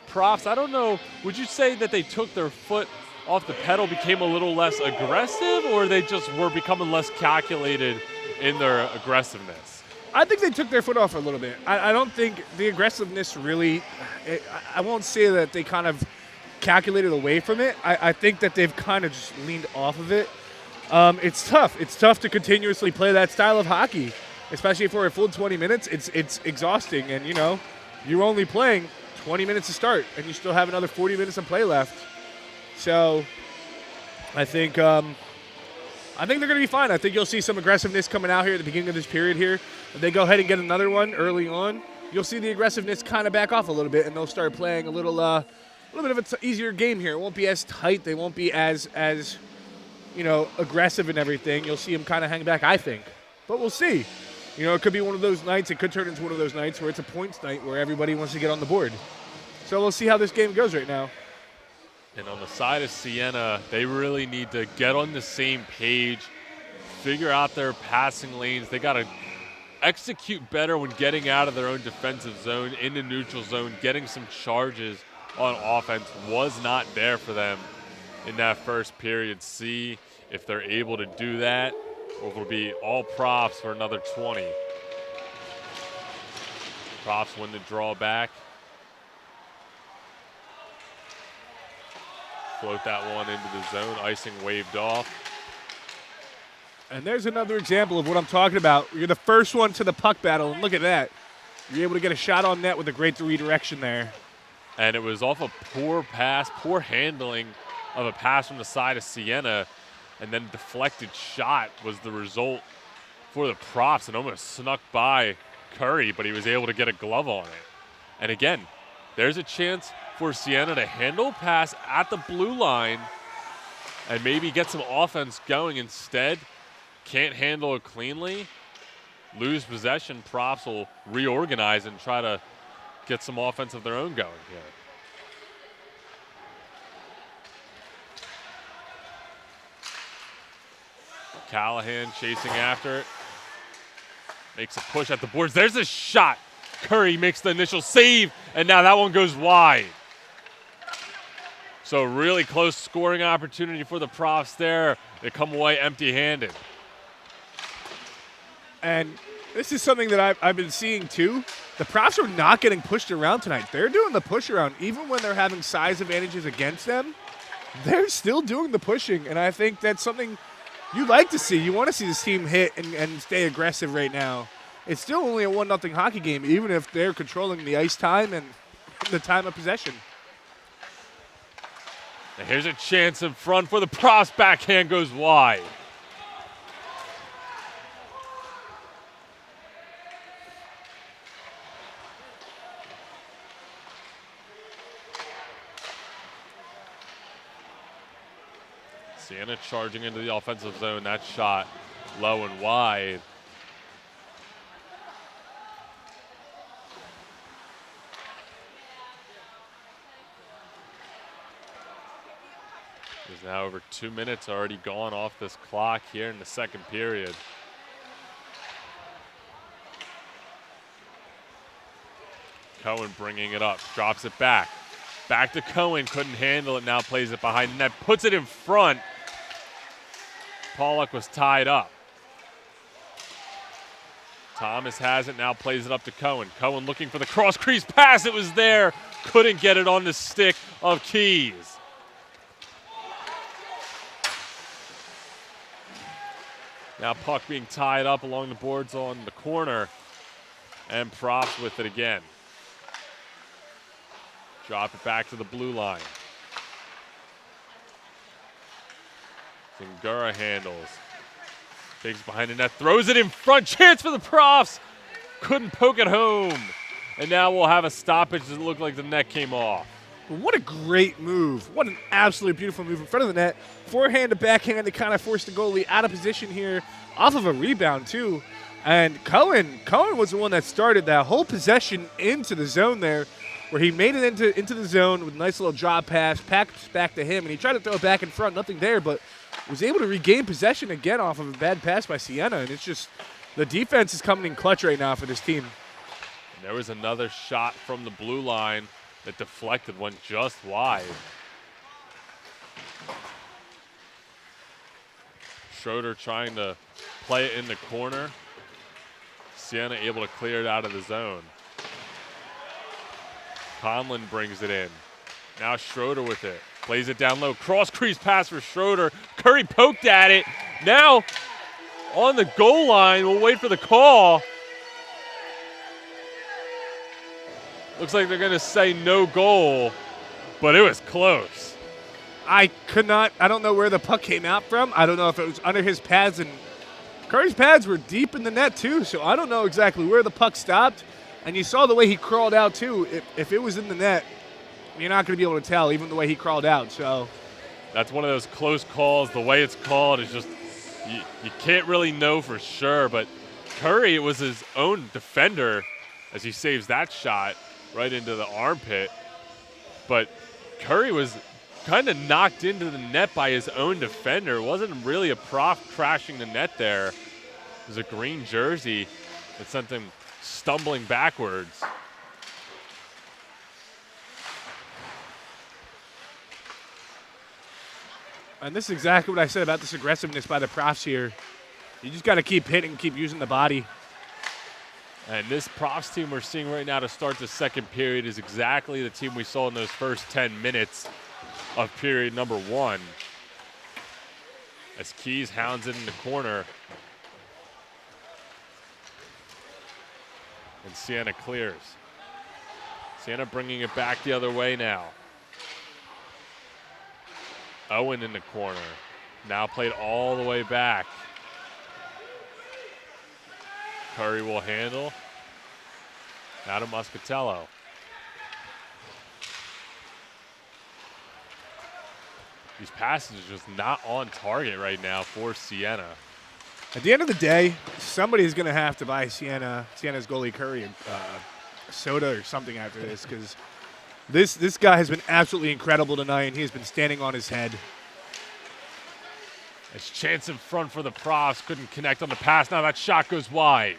A: Profs, I don't know, would you say that they took their foot off the pedal, became a little less aggressive, or they just were becoming less calculated in their aggressiveness?
B: I think they took their foot off a little bit. I don't think the aggressiveness really, I won't say that they kind of calculated away from it. I think that they've kind of just leaned off of it. It's tough. It's tough to continuously play that style of hockey, especially for a full 20 minutes. It's exhausting, and, you know, you're only playing 20 minutes to start, and you still have another 40 minutes of play left. So I think they're going to be fine. I think you'll see some aggressiveness coming out here at the beginning of this period here. If they go ahead and get another one early on, you'll see the aggressiveness kind of back off a little bit, and they'll start playing a little bit of an easier game here. It won't be as tight. They won't be as you know, aggressive and everything. You'll see them kind of hang back, I think. But we'll see. You know, it could be one of those nights. It could turn into one of those nights where it's a points night where everybody wants to get on the board. So we'll see how this game goes right now.
A: And on the side of Siena, they really need to get on the same page, figure out their passing lanes. They got to execute better when getting out of their own defensive zone, in the neutral zone. Getting some charges on offense was not there for them in that first period. See if they're able to do that, or if it'll be all Profs for another 20. Profs win the draw back. Float that one into the zone, icing waved off.
B: And there's another example of what I'm talking about. You're the first one to the puck battle, and look at that. You're able to get a shot on net with a great redirection there.
A: And it was off a poor pass, poor handling of a pass from the side of Siena, and then deflected shot was the result for the Profs, and almost snuck by Curry, but he was able to get a glove on it. And again, there's a chance for Siena to handle pass at the blue line and maybe get some offense going. Instead, can't handle it cleanly, lose possession. Profs will reorganize and try to get some offense of their own going here. Callahan chasing after it. Makes a push at the boards. There's a shot. Curry makes the initial save, and now that one goes wide. So really close scoring opportunity for the Profs there. They come away empty-handed.
B: And this is something that I've been seeing too. The Profs are not getting pushed around tonight. They're doing the push around. Even when they're having size advantages against them, they're still doing the pushing. And I think that's something you like to see. You want to see this team hit and stay aggressive right now. It's still only a 1-0 hockey game, even if they're controlling the ice time and the time of possession.
A: And here's a chance in front for the Profs. Backhand goes wide. Siena charging into the offensive zone. That shot low and wide. There's now over 2 minutes already gone off this clock here in the second period. Cohen bringing it up, drops it back. Back to Cohen, couldn't handle it, now plays it behind the net, puts it in front. Pollock was tied up. Thomas has it, now plays it up to Cohen. Cohen looking for the cross crease pass, it was there. Couldn't get it on the stick of Keys. Now puck being tied up along the boards on the corner, and Profs with it again. Drop it back to the blue line. Zingura handles. Digs behind the net, throws it in front. Chance for the Profs. Couldn't poke it home. And now we'll have a stoppage that looked like the net came off.
B: But what a great move. What an absolutely beautiful move in front of the net. Forehand to backhand to kind of force the goalie out of position here off of a rebound, too. And Cohen was the one that started that whole possession into the zone there, where he made it into the zone with a nice little drop pass, pass back to him, and he tried to throw it back in front, nothing there, but was able to regain possession again off of a bad pass by Siena. And it's just the defense is coming in clutch right now for this team.
A: And there was another shot from the blue line that deflected, went just wide. Schroeder trying to play it in the corner. Siena able to clear it out of the zone. Conlon brings it in. Now Schroeder with it. Plays it down low. Cross crease pass for Schroeder. Curry poked at it. Now on the goal line. We'll wait for the call. Looks like they're going to say no goal, but it was close.
B: I don't know where the puck came out from. I don't know if it was under his pads, and Curry's pads were deep in the net too, so I don't know exactly where the puck stopped. And you saw the way he crawled out too. If it was in the net, you're not going to be able to tell, even the way he crawled out. So
A: that's one of those close calls. The way it's called is just, you can't really know for sure, but Curry, it was his own defender as he saves that shot right into the armpit. But Curry was kind of knocked into the net by his own defender. It wasn't really a prof crashing the net there. It was a green jersey that sent him stumbling backwards.
B: And this is exactly what I said about this aggressiveness by the profs here. You just got to keep hitting, keep using the body.
A: And this Profs team we're seeing right now to start the second period is exactly the team we saw in those first 10 minutes of period number 1. As Keys hounds it in the corner. And Siena clears. Siena bringing it back the other way now. Owen in the corner. Now played all the way back. Curry will handle. Now to Muscatello. These passes are just not on target right now for Siena.
B: At the end of the day, somebody's going to have to buy Siena's goalie Curry a soda or something after this, because this guy has been absolutely incredible tonight, and he has been standing on his head.
A: There's chance in front for the Profs. Couldn't connect on the pass. Now that shot goes wide.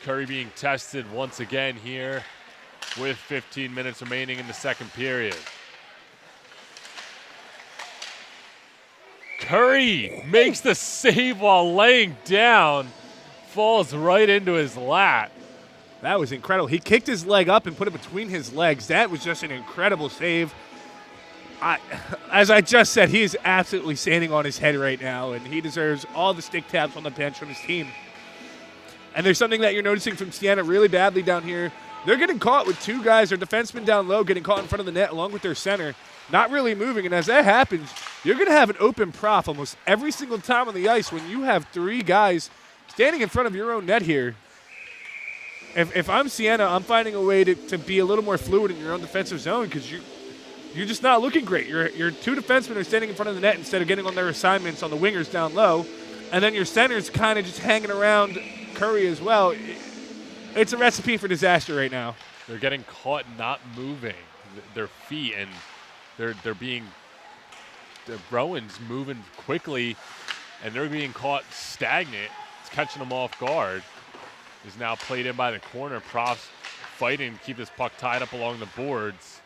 A: Curry being tested once again here with 15 minutes remaining in the second period. Curry makes the save while laying down. Falls right into his lap.
B: That was incredible. He kicked his leg up and put it between his legs. That was just an incredible save. As I just said, he is absolutely standing on his head right now, and he deserves all the stick taps on the bench from his team. And there's something that you're noticing from Siena really badly down here. They're getting caught with two guys, their defensemen down low, getting caught in front of the net along with their center, not really moving. And as that happens, you're going to have an open prof almost every single time on the ice when you have three guys standing in front of your own net here. If I'm Siena, I'm finding a way to be a little more fluid in your own defensive zone, because you're just not looking great. Your two defensemen are standing in front of the net instead of getting on their assignments on the wingers down low. And then your center's kind of just hanging around Curry as well. It's a recipe for disaster right now.
A: They're getting caught not moving their feet, and they're being Rowan's moving quickly, and they're being caught stagnant. It's catching them off guard. Is now played in by the corner. Profs fighting to keep this puck tied up along the boards.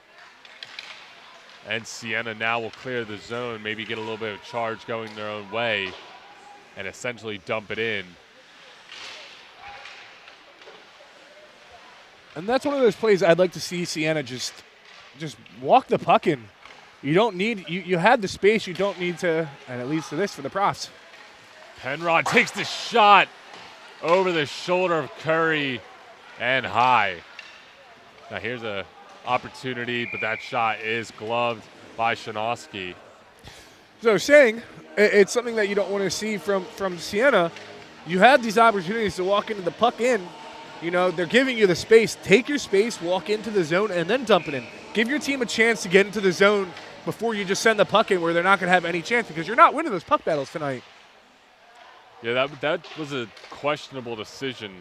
A: And Siena now will clear the zone, maybe get a little bit of charge going their own way, and essentially dump it in.
B: And that's one of those plays I'd like to see Siena just walk the puck in. You don't need, you had the space, you don't need to, and it leads to this for the Profs.
A: Penrod takes the shot over the shoulder of Curry and high. Now here's a opportunity, but that shot is gloved by Shanowski.
B: So saying, it's something that you don't want to see from Siena. You had these opportunities to walk into the puck in, You know, they're giving you the space. Take your space, walk into the zone, and then dump it in. Give your team a chance to get into the zone before you just send the puck in where they're not going to have any chance because you're not winning those puck battles tonight.
A: Yeah, that was a questionable decision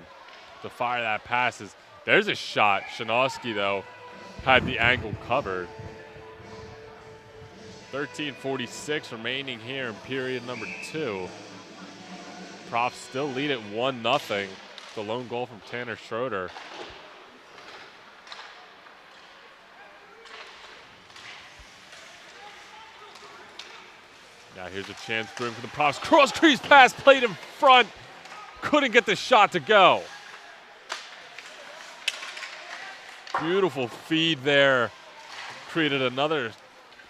A: to fire that pass. There's a shot. Shanowski, though, had the angle covered. 13:46 remaining here in period number 2. Profs still lead at 1-0. The lone goal from Tanner Schroeder. Now here's a chance for him for the Profs. Cross crease pass played in front. Couldn't get the shot to go. Beautiful feed there. Created another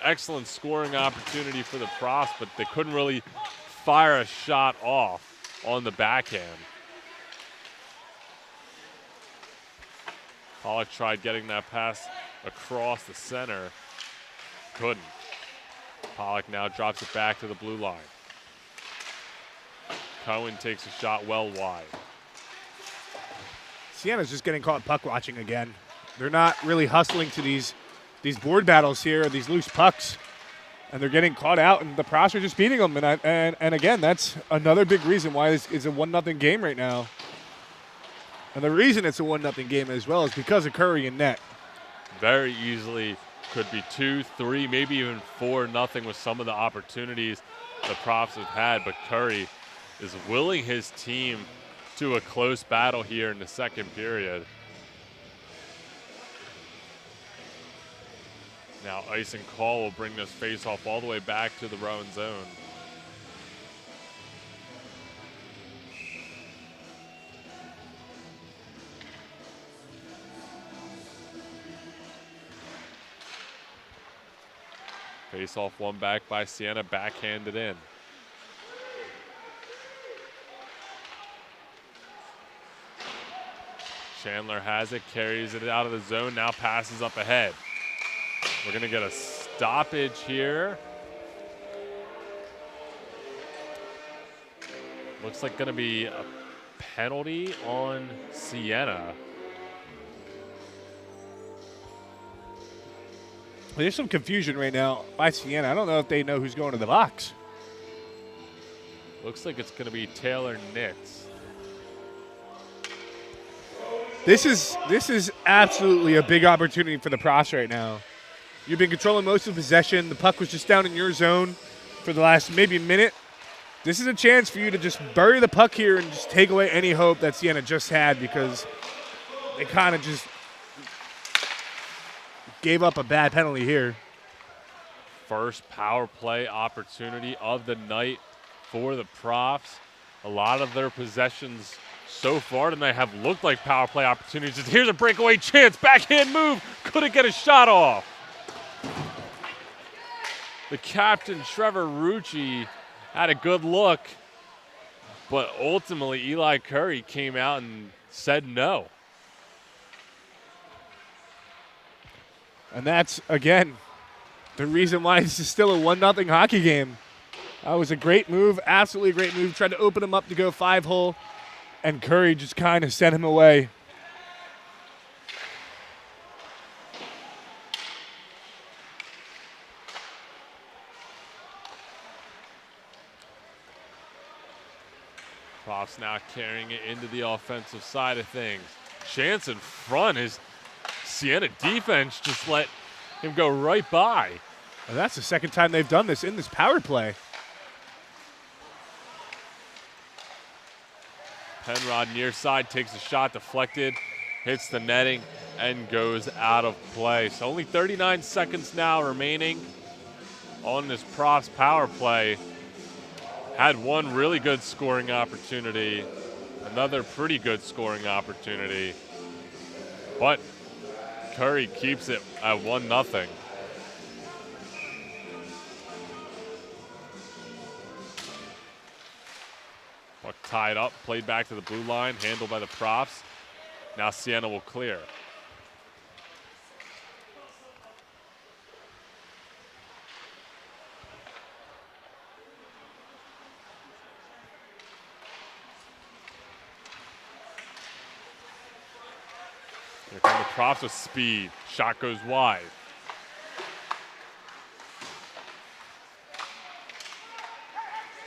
A: excellent scoring opportunity for the Profs, but they couldn't really fire a shot off on the backhand. Pollock tried getting that pass across the center. Couldn't. Pollock now drops it back to the blue line. Cohen takes a shot well wide.
B: Siena's just getting caught puck watching again. They're not really hustling to these board battles here, these loose pucks, and they're getting caught out, and the Profs are just beating them. And again, that's another big reason why this is a 1-0 game right now. And the reason it's a 1-0 game as well is because of Curry and net.
A: Very easily could be 2, 3, maybe even 4-0 with some of the opportunities the Profs have had, but Curry is willing his team to a close battle here in the second period. Now ice and call will bring this face-off all the way back to the Rowan zone. Face-off won back by Siena, backhanded in. Chandler has it, carries it out of the zone, now passes up ahead. We're going to get a stoppage here. Looks like going to be a penalty on Siena.
B: There's some confusion right now by Siena. I don't know if they know who's going to the box.
A: Looks like it's going to be Taylor Nitz.
B: This is absolutely a big opportunity for the Profs right now. You've been controlling most of the possession. The puck was just down in your zone for the last maybe minute. This is a chance for you to just bury the puck here and just take away any hope that Siena just had because they kind of just gave up a bad penalty here.
A: First power play opportunity of the night for the Profs. A lot of their possessions so far tonight have looked like power play opportunities. Here's a breakaway chance, backhand move, couldn't get a shot off. The captain, Trevor Rucci, had a good look, but ultimately Eli Curry came out and said no.
B: And that's, again, the reason why this is still a 1-0 hockey game. That was a great move, absolutely great move. Tried to open him up to go 5-hole, and Curry just kind of sent him away.
A: Profs now carrying it into the offensive side of things. Chance in front. His Siena defense just let him go right by.
B: And that's the second time they've done this in this power play.
A: Penrod near side takes a shot, deflected, hits the netting, and goes out of play. So only 39 seconds now remaining on this Profs power play. Had one really good scoring opportunity, another pretty good scoring opportunity, but Curry keeps it at 1-0. Puck tied up, played back to the blue line, handled by the Profs. Now Siena will clear. Here come the Profs with speed. Shot goes wide.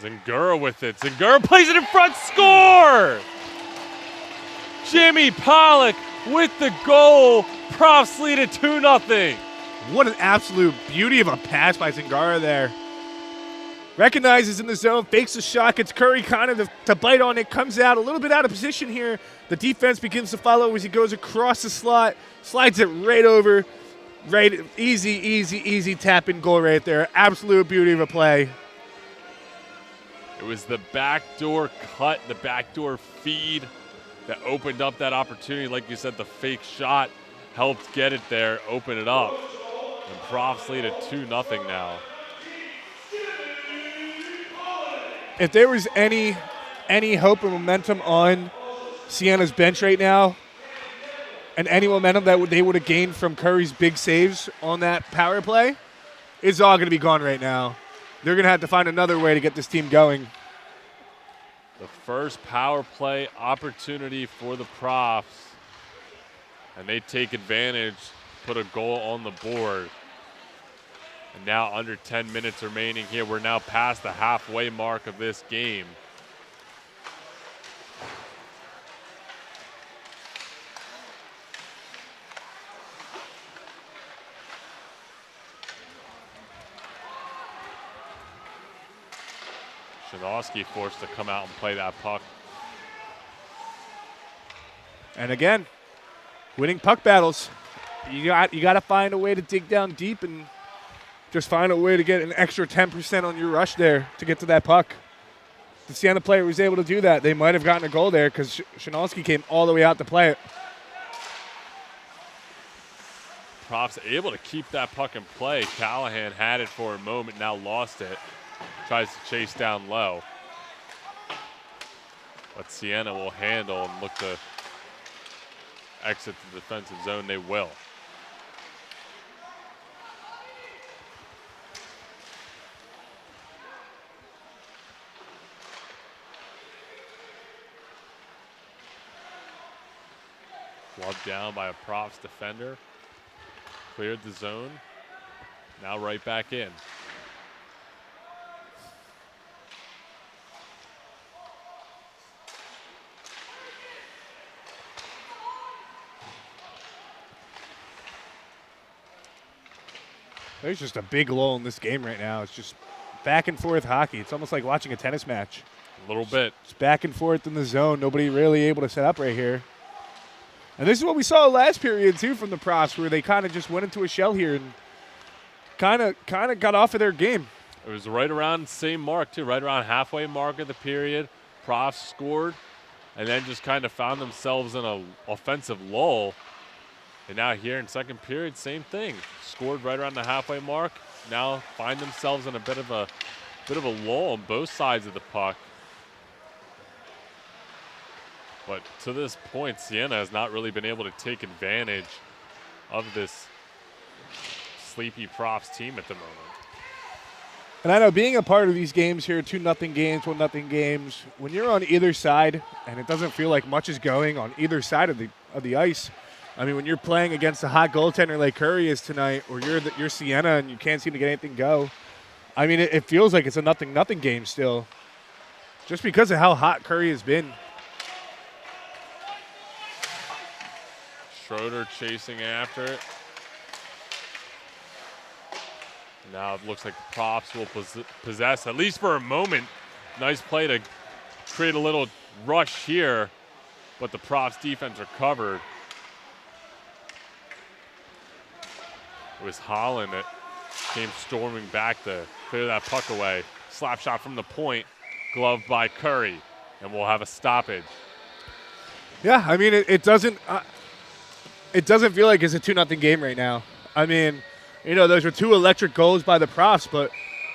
A: Zingura with it. Zingura plays it in front. Score! Jimmy Pollock with the goal. Profs lead at 2-0.
B: What an absolute beauty of a pass by Zingara there. Recognizes in the zone, fakes the shot, gets Curry kind of to bite on it, comes out a little bit out of position here. The defense begins to follow as he goes across the slot, slides it right over. Right, easy tap-in goal right there. Absolute beauty of a play.
A: It was the backdoor cut, the backdoor feed that opened up that opportunity. Like you said, the fake shot helped get it there, open it up. And Profs lead at 2-0 now.
B: If there was any hope and momentum on Siena's bench right now, and any momentum that they would have gained from Curry's big saves on that power play, it's all going to be gone right now. They're going to have to find another way to get this team going.
A: The first power play opportunity for the Profs, and they take advantage, put a goal on the board. And now under 10 minutes remaining here. We're now past the halfway mark of this game. Shanowski forced to come out and play that puck.
B: And again, winning puck battles. You got to find a way to dig down deep and just find a way to get an extra 10% on your rush there to get to that puck. The Siena player was able to do that. They might have gotten a goal there because Shanowski came all the way out to play it.
A: Profs able to keep that puck in play. Callahan had it for a moment, now lost it. Tries to chase down low. But Siena will handle and look to exit the defensive zone. They will. Gloved down by a Profs defender. Cleared the zone. Now right back in.
B: There's just a big lull in this game right now. It's just back and forth hockey. It's almost like watching a tennis match.
A: A little bit.
B: It's back and forth in the zone. Nobody really able to set up right here. And this is what we saw last period, too, from the Profs, where they kind of just went into a shell here and kind of got off of their game.
A: It was right around the same mark, too, right around halfway mark of the period. Profs scored and then just kind of found themselves in an offensive lull. And now here in second period, same thing. Scored right around the halfway mark. Now find themselves in a bit of a lull on both sides of the puck. But to this point, Siena has not really been able to take advantage of this sleepy Profs team at the moment.
B: And I know being a part of these games here, 2-0 games, 1-0 games, when you're on either side and it doesn't feel like much is going on either side of the ice, I mean, when you're playing against a hot goaltender like Curry is tonight, or you're Siena and you can't seem to get anything go, I mean, it feels like it's a 0-0 game still, just because of how hot Curry has been.
A: Schroeder chasing after it. Now it looks like the Profs will possess, at least for a moment. Nice play to create a little rush here, but the Profs defense recovered. It was Holland that came storming back to clear that puck away. Slap shot from the point, gloved by Curry, and we'll have a stoppage.
B: Yeah, I mean, it doesn't feel like it's a 2-0 game right now. I mean, you know, those were two electric goals by the Profs, but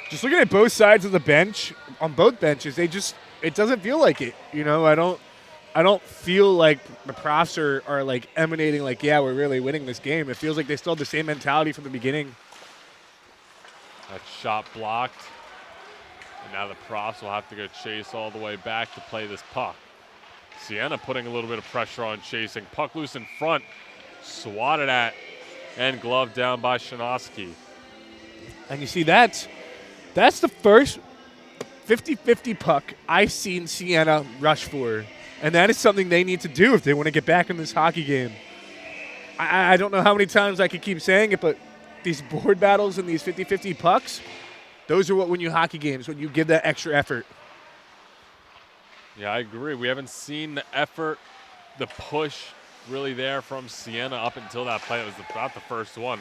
B: just looking at both sides of the bench, on both benches, it doesn't feel like it. You know, I don't feel like the Profs are like emanating like, yeah, we're really winning this game. It feels like they still have the same mentality from the beginning.
A: That shot blocked. And now the Profs will have to go chase all the way back to play this puck. Siena putting a little bit of pressure on chasing. Puck loose in front. swatted at and gloved down by Shinosky.
B: And you see that's the first 50-50 puck I've seen Siena rush for. And that is something they need to do if they want to get back in this hockey game. I don't know how many times I could keep saying it, but these board battles and these 50-50 pucks, those are what win you hockey games, when you give that extra effort.
A: Yeah, I agree. We haven't seen the effort, the push really there from Siena up until that play. It was about the first one.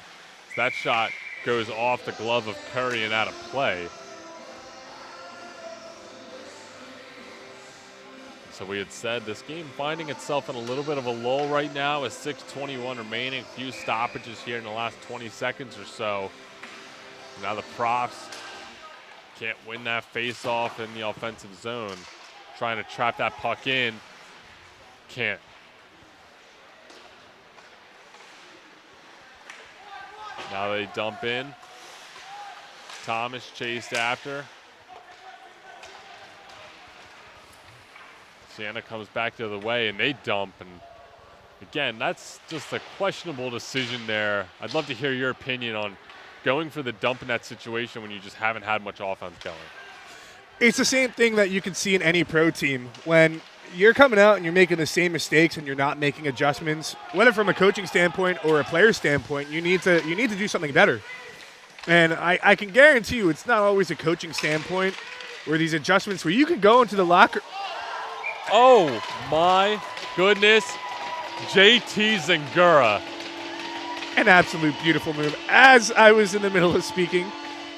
A: So that shot goes off the glove of Curry and out of play. So we had said this game finding itself in a little bit of a lull right now with 6:21 remaining. A few stoppages here in the last 20 seconds or so. Now the Profs can't win that face-off in the offensive zone. Trying to trap that puck in. Can't. Now they dump in. Thomas chased after. Siena comes back the other way, and they dump. And again, that's just a questionable decision there. I'd love to hear your opinion on going for the dump in that situation when you just haven't had much offense going.
B: It's the same thing that you can see in any pro team. When you're coming out and you're making the same mistakes and you're not making adjustments, whether from a coaching standpoint or a player standpoint, you need to do something better. And I can guarantee you it's not always a coaching standpoint where these adjustments where you can go into the locker.
A: Oh, my goodness. JT Zingura.
B: An absolute beautiful move. As I was in the middle of speaking,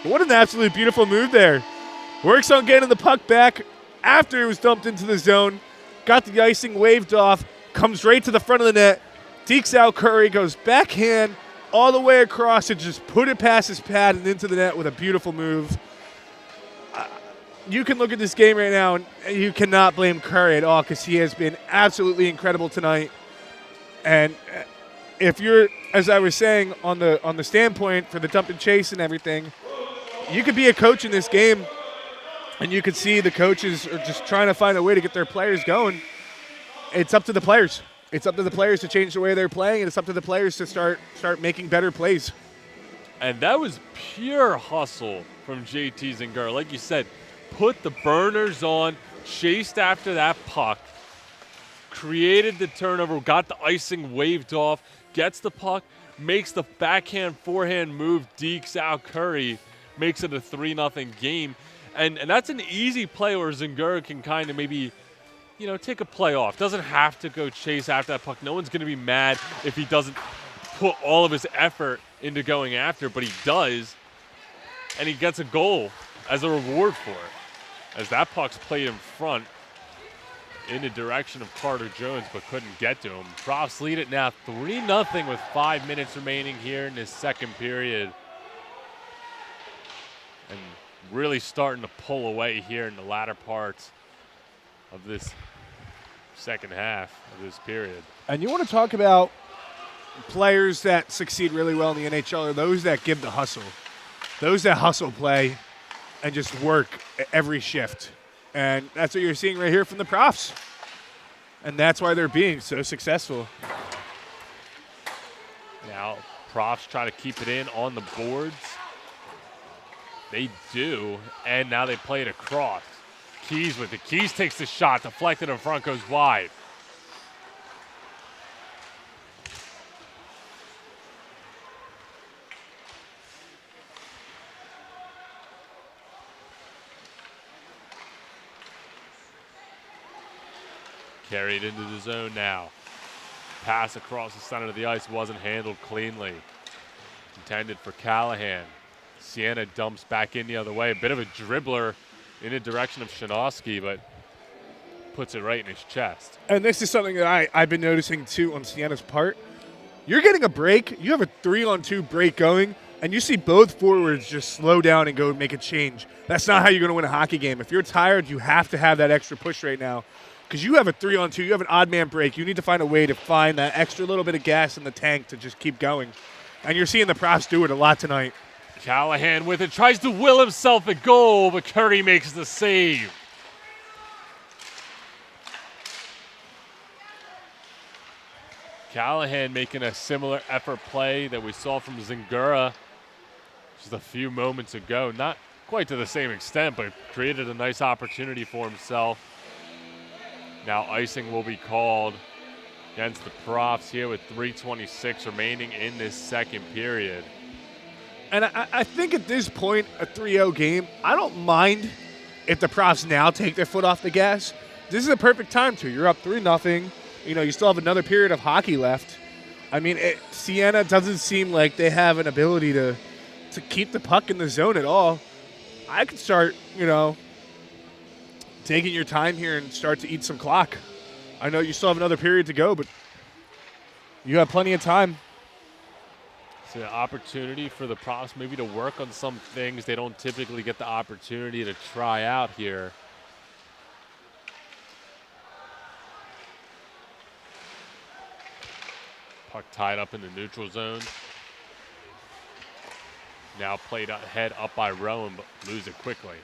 B: what an absolute beautiful move there. Works on getting the puck back after it was dumped into the zone. Got the icing waved off. Comes right to the front of the net. Dekes out Curry. Goes backhand all the way across and just put it past his pad and into the net with a beautiful move. You can look at this game right now, and you cannot blame Curry at all because he has been absolutely incredible tonight. And if you're, as I was saying, on the standpoint for the dump and chase and everything, you could be a coach in this game, and you could see the coaches are just trying to find a way to get their players going. It's up to the players. It's up to the players to change the way they're playing, and it's up to the players to start making better plays.
A: And that was pure hustle from JT Zingura. Like you said, put the burners on, chased after that puck, created the turnover, got the icing waved off, gets the puck, makes the backhand, forehand move, dekes out Curry, makes it a 3-0 game. And that's an easy play where Zingura can kind of maybe, take a play off. Doesn't have to go chase after that puck. No one's going to be mad if he doesn't put all of his effort into going after, but he does, and he gets a goal as a reward for it. As that puck's played in front in the direction of Carter Jones, but couldn't get to him. Profs lead it now 3-0 with 5 minutes remaining here in this second period. And really starting to pull away here in the latter parts of this second half of this period.
B: And you want to talk about players that succeed really well in the NHL are those that give the hustle. Those that hustle play and just work every shift. And that's what you're seeing right here from the Profs. And that's why they're being so successful.
A: Now, Profs try to keep it in on the boards. They do, and now they play it across. Keys with it. Keys takes the shot, deflected in front, goes wide. Carried into the zone now. Pass across the center of the ice wasn't handled cleanly. Intended for Callahan. Siena dumps back in the other way. A bit of a dribbler in the direction of Shinosky, but puts it right in his chest.
B: And this is something that I've been noticing, too, on Siena's part. You're getting a break. You have a 3-on-2 break going, and you see both forwards just slow down and go make a change. That's not how you're going to win a hockey game. If you're tired, you have to have that extra push right now. Because you have a 3-on-2, you have an odd man break. You need to find a way to find that extra little bit of gas in the tank to just keep going. And you're seeing the Profs do it a lot tonight.
A: Callahan with it, tries to will himself a goal, but Curry makes the save. Callahan making a similar effort play that we saw from Zingura just a few moments ago. Not quite to the same extent, but created a nice opportunity for himself. Now icing will be called against the Profs here with 3:26 remaining in this second period.
B: And I think at this point, a 3-0 game, I don't mind if the Profs now take their foot off the gas. This is a perfect time to. You're up 3-0. You know, you still have another period of hockey left. I mean, Siena doesn't seem like they have an ability to keep the puck in the zone at all. I could start, you know, taking your time here and start to eat some clock. I know you still have another period to go, but you have plenty of time.
A: It's an opportunity for the Profs maybe to work on some things they don't typically get the opportunity to try out here. Puck tied up in the neutral zone. Now played ahead up by Rowan, but lose it quickly.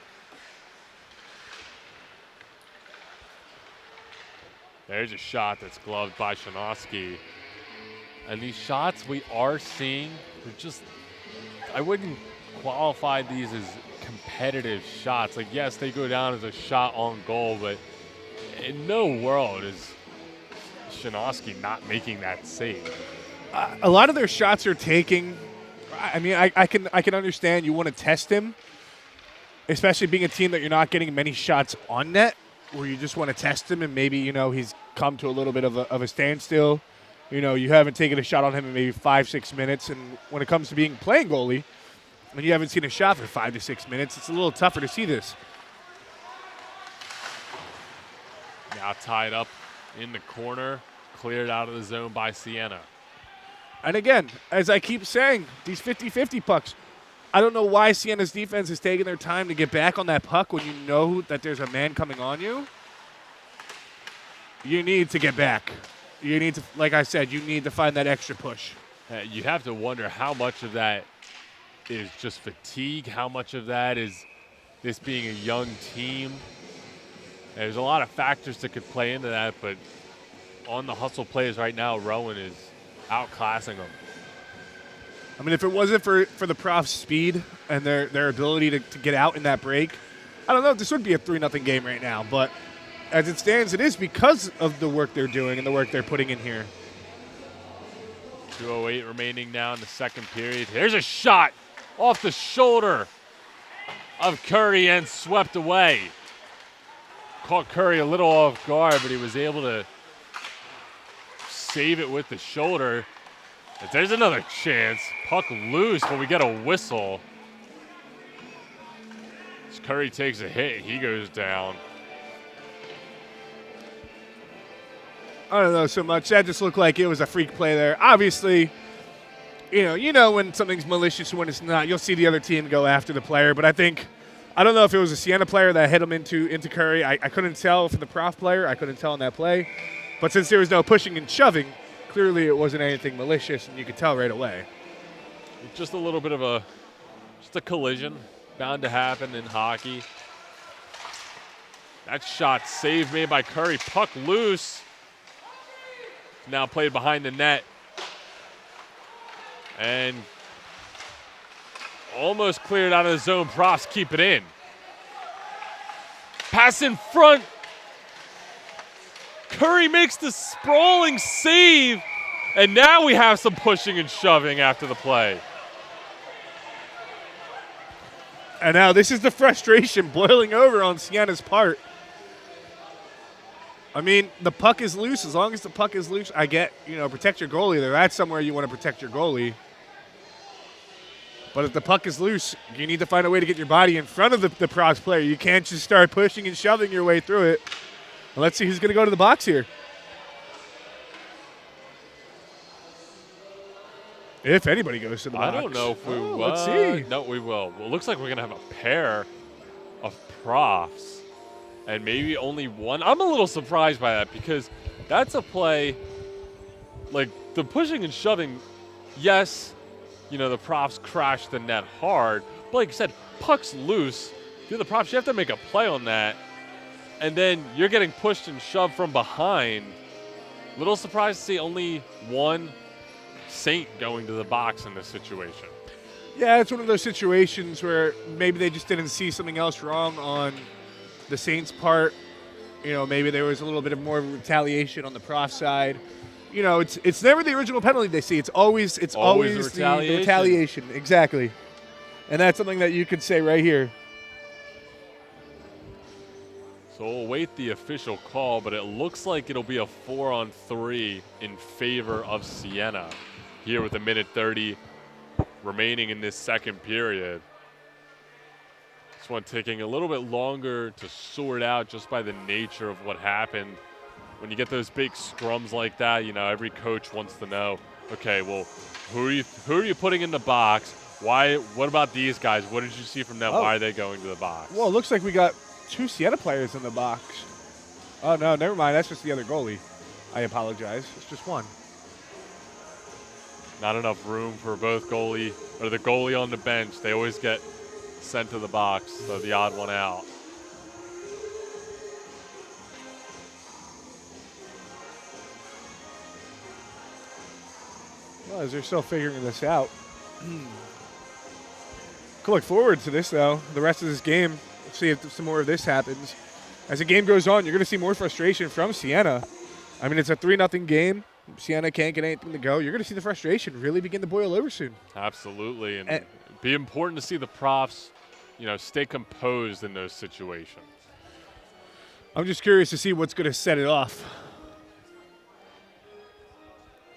A: There's a shot that's gloved by Shinosky. And these shots we are seeing, they're just, I wouldn't qualify these as competitive shots. Like, yes, they go down as a shot on goal, but in no world is Shinosky not making that save.
B: A lot of their shots are taking. I mean, I can understand you want to test him, especially being a team that you're not getting many shots on net, where you just want to test him and maybe, you know, he's come to a little bit of a standstill. You know, you haven't taken a shot on him in maybe 5-6 minutes, and when it comes to being playing goalie, when you haven't seen a shot for 5 to 6 minutes, it's a little tougher to see this.
A: Now tied up in the corner, cleared out of the zone by Siena.
B: And again, as I keep saying, these 50-50 pucks, I don't know why Siena's defense is taking their time to get back on that puck when you know that there's a man coming on you. You need to get back. You need to, like I said, you need to find that extra push.
A: You have to wonder how much of that is just fatigue, how much of that is this being a young team. There's a lot of factors that could play into that, but on the hustle plays right now, Rowan is outclassing them.
B: I mean, if it wasn't for the Profs' speed and their ability to get out in that break, I don't know if this would be a 3-0 game right now, but as it stands, it is because of the work they're doing and the work they're putting in here.
A: 2:08 remaining now in the second period. Here's a shot off the shoulder of Curry and swept away. Caught Curry a little off guard, but he was able to save it with the shoulder. If there's another chance. Puck loose, but we get a whistle. As Curry takes a hit, he goes down.
B: I don't know so much. That just looked like it was a freak play there. Obviously, you know when something's malicious and when it's not. You'll see the other team go after the player. But I don't know if it was a Siena player that hit him into Curry. I couldn't tell for the Prof player. I couldn't tell on that play. But since there was no pushing and shoving, clearly it wasn't anything malicious, and you could tell right away.
A: Just a little bit of a collision bound to happen in hockey. That shot saved made by Curry. Puck loose. Now played behind the net. And almost cleared out of the zone. Profs keep it in. Pass in front. Curry makes the sprawling save. And now we have some pushing and shoving after the play.
B: And now this is the frustration boiling over on Siena's part. I mean, the puck is loose. As long as the puck is loose, I get, protect your goalie there. That's somewhere you want to protect your goalie. But if the puck is loose, you need to find a way to get your body in front of the Props player. You can't just start pushing and shoving your way through it. Well, let's see who's going to go to the box here. If anybody goes to the box.
A: I don't know if we will.
B: Let's see.
A: No, we will. Well, it looks like we're going to have a pair of Profs. And maybe only one. I'm a little surprised by that because that's a play, like the pushing and shoving, yes, the Profs crashed the net hard. But like you said, puck's loose. If you're the Profs, you have to make a play on that. And then you're getting pushed and shoved from behind. Little surprised to see only one Saint going to the box in this situation.
B: Yeah, it's one of those situations where maybe they just didn't see something else wrong on the Saints' part. You know, maybe there was a little bit of more retaliation on the prof side. You know, it's never the original penalty they see. It's always the retaliation. Exactly. And that's something that you could say right here.
A: So we'll wait the official call, but it looks like it'll be a 4-on-3 in favor of Siena here with 1:30 remaining in this second period. This one taking a little bit longer to sort out just by the nature of what happened. When you get those big scrums like that, you know, every coach wants to know, okay, well, who are you putting in the box? Why? What about these guys? What did you see from them? Why are they going to the box?
B: Well, it looks like we got 2 Siena players in the box. Oh, no, never mind. That's just the other goalie. I apologize. It's just one.
A: Not enough room for both goalie or the goalie on the bench. They always get sent to the box, so the odd one out.
B: Well, as they're still figuring this out. Could look forward to this, though, the rest of this game. Let's see if some more of this happens. As the game goes on, you're going to see more frustration from Siena. I mean, it's a 3-0 game. Siena can't get anything to go. You're going to see the frustration really begin to boil over soon.
A: Absolutely, and it'd be important to see the profs, you know, stay composed in those situations.
B: I'm just curious to see what's going to set it off.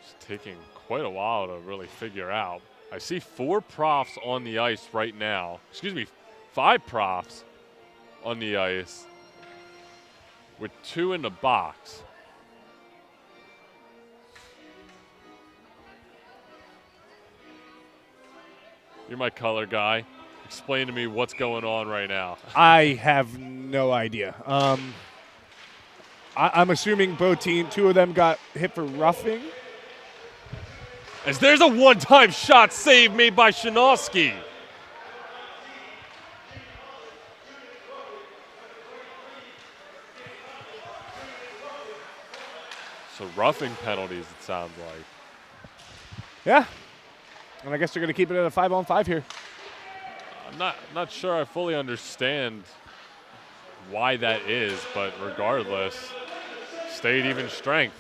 A: It's taking quite a while to really figure out. I see 4 profs on the ice right now. Excuse me, 5 profs on the ice with 2 in the box. You're my color guy. Explain to me what's going on right now.
B: I have no idea. I'm assuming both teams, 2 of them got hit for roughing.
A: As there's a one-time shot save made by Shinovsky. So roughing penalties, it sounds like.
B: Yeah. And I guess they're going to keep it at a 5-on-5 here.
A: I'm not sure I fully understand why that is, but regardless, stayed even strength.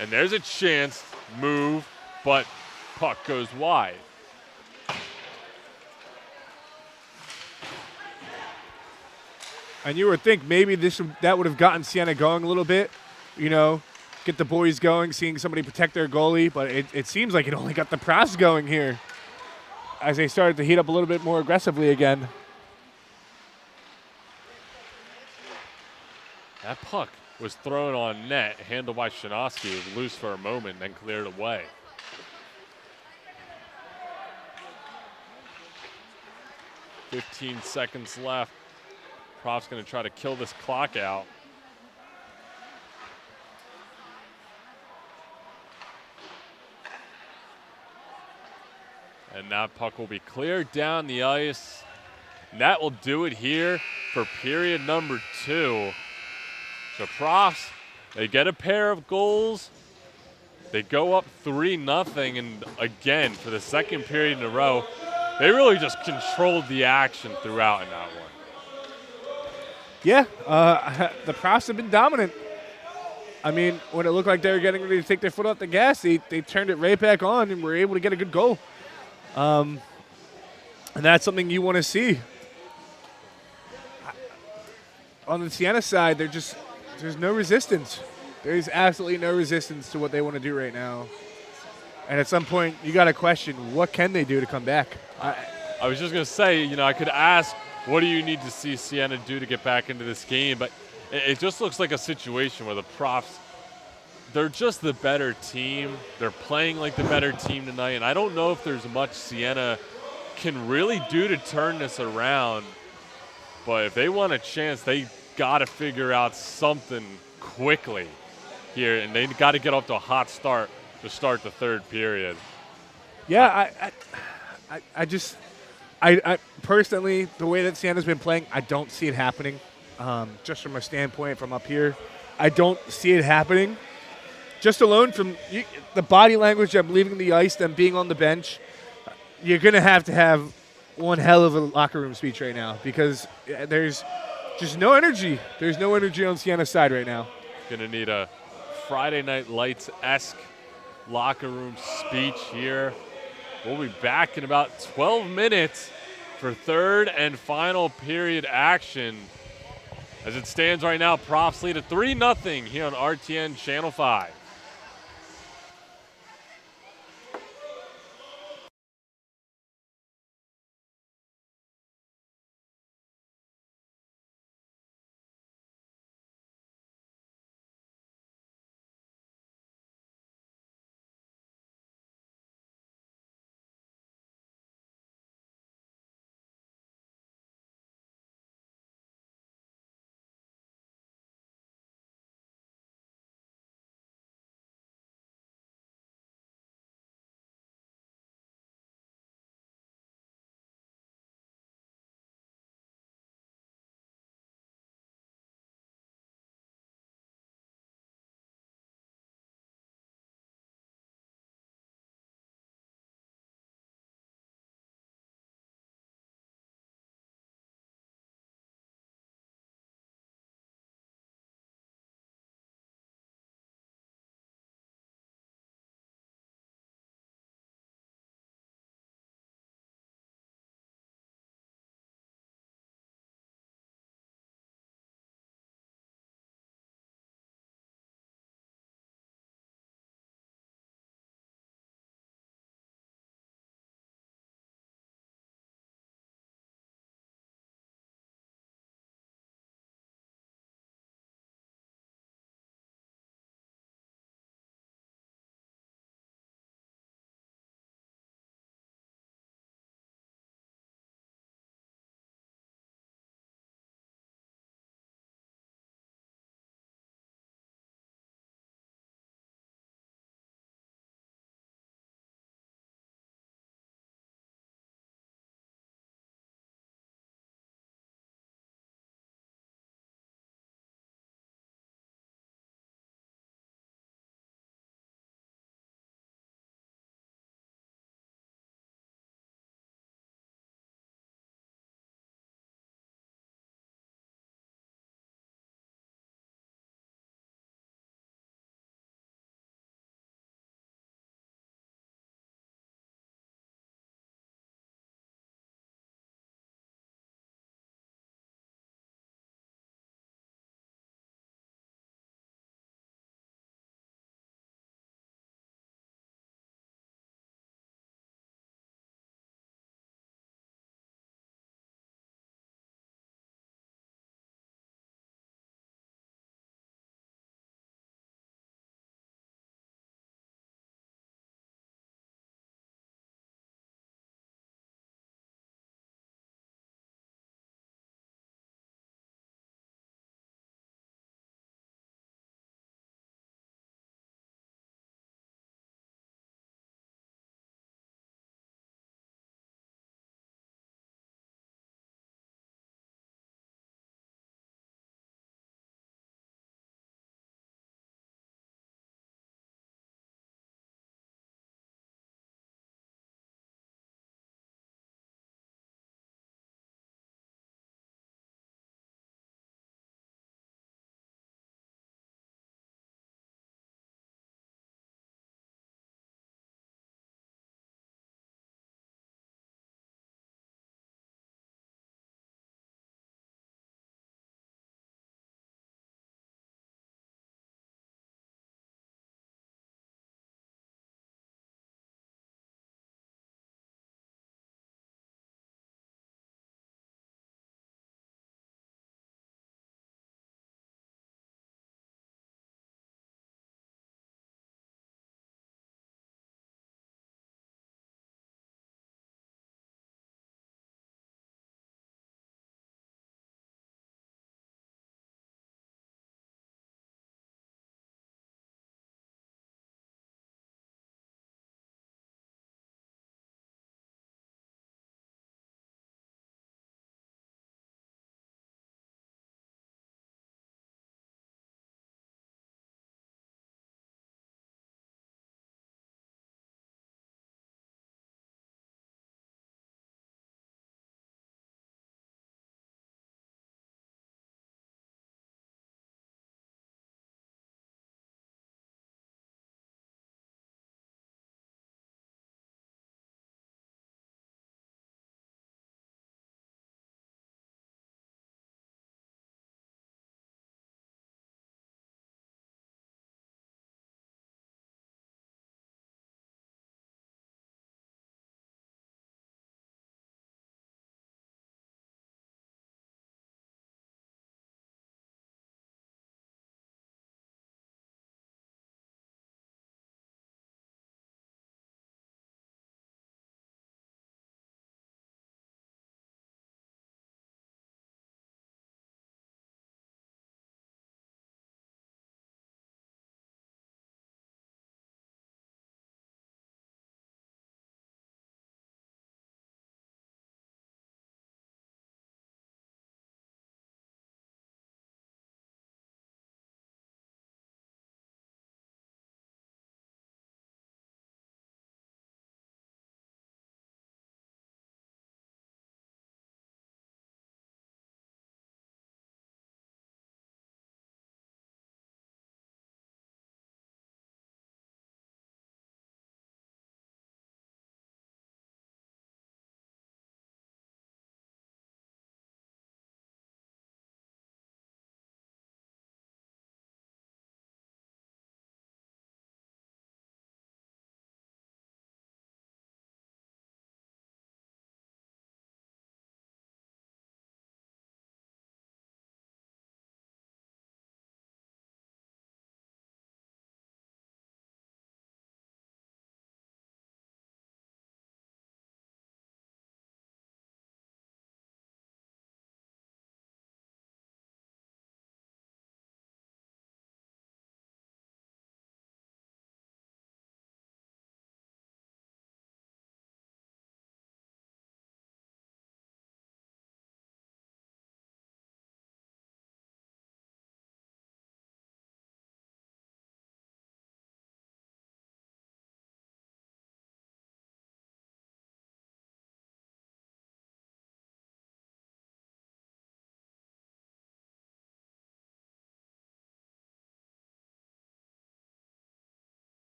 A: And there's a chance, move, but puck goes wide.
B: And you would think maybe that would have gotten Siena going a little bit, you know, get the boys going, seeing somebody protect their goalie, but it seems like it only got the profs going here as they started to heat up a little bit more aggressively again.
A: That puck was thrown on net, handled by Shinovsky. It was loose for a moment, then cleared away. "15 seconds left. Prof's going to try to kill this clock out. And that puck will be cleared down the ice. And that will do it here for period number 2. So Profs, they get a pair of goals. They go up 3-0, and again, for the second period in a row, they really just controlled the action throughout in that one.
B: Yeah, the Profs have been dominant. I mean, when it looked like they were getting ready to take their foot off the gas, they turned it right back on and were able to get a good goal. And that's something you want to see. On the Siena side, there's no resistance. There's absolutely no resistance to what they want to do right now. And at some point, you got to question, what can they do to come back?
A: I was just going to say, you know, I could ask, what do you need to see Siena do to get back into this game? But it just looks like a situation where the Profs, they're just the better team. They're playing like the better team tonight. And I don't know if there's much Siena can really do to turn this around. But if they want a chance, they got to figure out something quickly here. And they got to get off to a hot start to start the third period.
B: Yeah, I personally, the way that Siena's been playing, I don't see it happening. just from a standpoint from up here. I don't see it happening. Just alone from the body language, them leaving the ice, them being on the bench, you're going to have one hell of a locker room speech right now because there's just no energy. There's no energy on Siena's side right now.
A: Going to need a Friday Night Lights-esque locker room speech here. We'll be back in about 12 minutes for third and final period action. As it stands right now, Profs lead at 3-0 here on RTN Channel 5.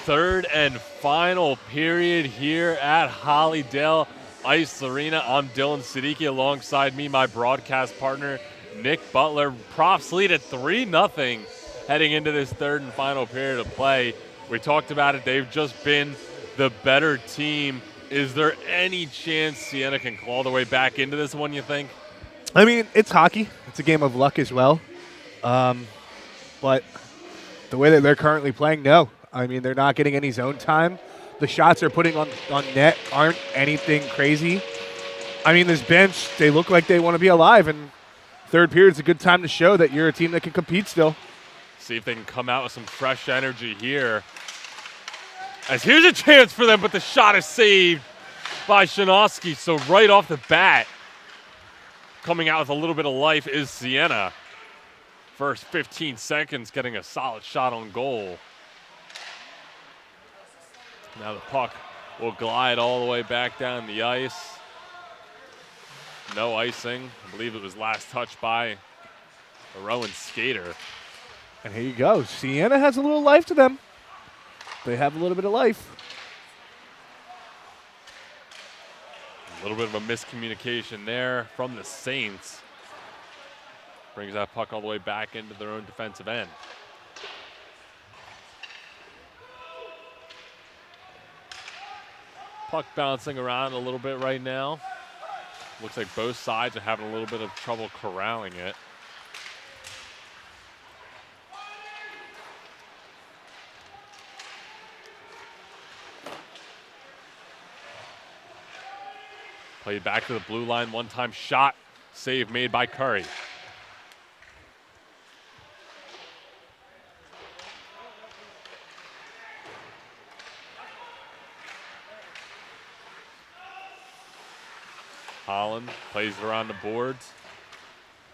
A: third and final period here at Hollydale Ice Arena. I'm Dylan Siddiqui. Alongside me, my broadcast partner, Nick Butler. Profs lead at 3-0 heading into this third and final period of play. We talked about it. They've just been the better team. Is there any chance Siena can claw their way back into this one, you think?
B: I mean, it's hockey. It's a game of luck as well. But the way that they're currently playing, no. I mean, they're not getting any zone time. The shots they're putting on net aren't anything crazy. I mean, this bench, they look like they want to be alive, and third period's a good time to show that you're a team that can compete still.
A: See if they can come out with some fresh energy here. As here's a chance for them, but the shot is saved by Shinovsky. So right off the bat, coming out with a little bit of life is Siena. First 15 seconds getting a solid shot on goal. Now the puck will glide all the way back down the ice. No icing. I believe it was last touched by a Rowan skater.
B: And here you go. Siena has a little life to them. They have a little bit of life.
A: A little bit of a miscommunication there from the Saints. Brings that puck all the way back into their own defensive end. Puck bouncing around a little bit right now. Looks like both sides are having a little bit of trouble corralling it. Played back to the blue line, one-time shot, save made by Curry. Holland plays it around the boards,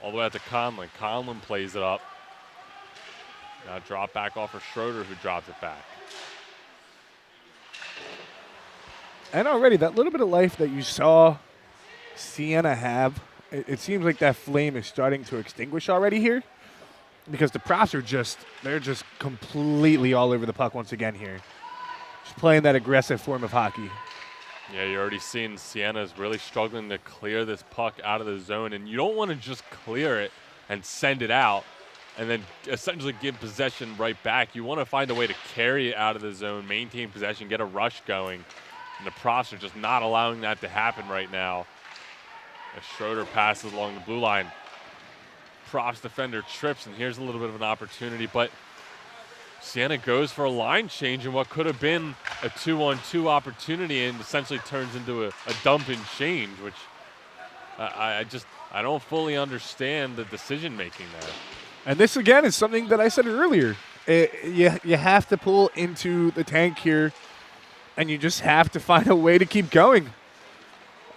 A: all the way out to Conlon. Conlon plays it up. Now drop back off of Schroeder, who drops it back.
B: And already that little bit of life that you saw Siena have, it seems like that flame is starting to extinguish already here, because the Profs are they're just completely all over the puck once again here. Just playing that aggressive form of hockey.
A: Yeah, you're already seeing Siena's really struggling to clear this puck out of the zone, and you don't want to just clear it and send it out and then essentially give possession right back. You want to find a way to carry it out of the zone, maintain possession, get a rush going. And the Profs are just not allowing that to happen right now. As Schroeder passes along the blue line. Profs defender trips, and here's a little bit of an opportunity, but Siena goes for a line change in what could have been a 2-on-2 opportunity and essentially turns into a dump and change, which I don't fully understand the decision making there.
B: And this again is something that I said earlier. You have to pull into the tank here, and you just have to find a way to keep going.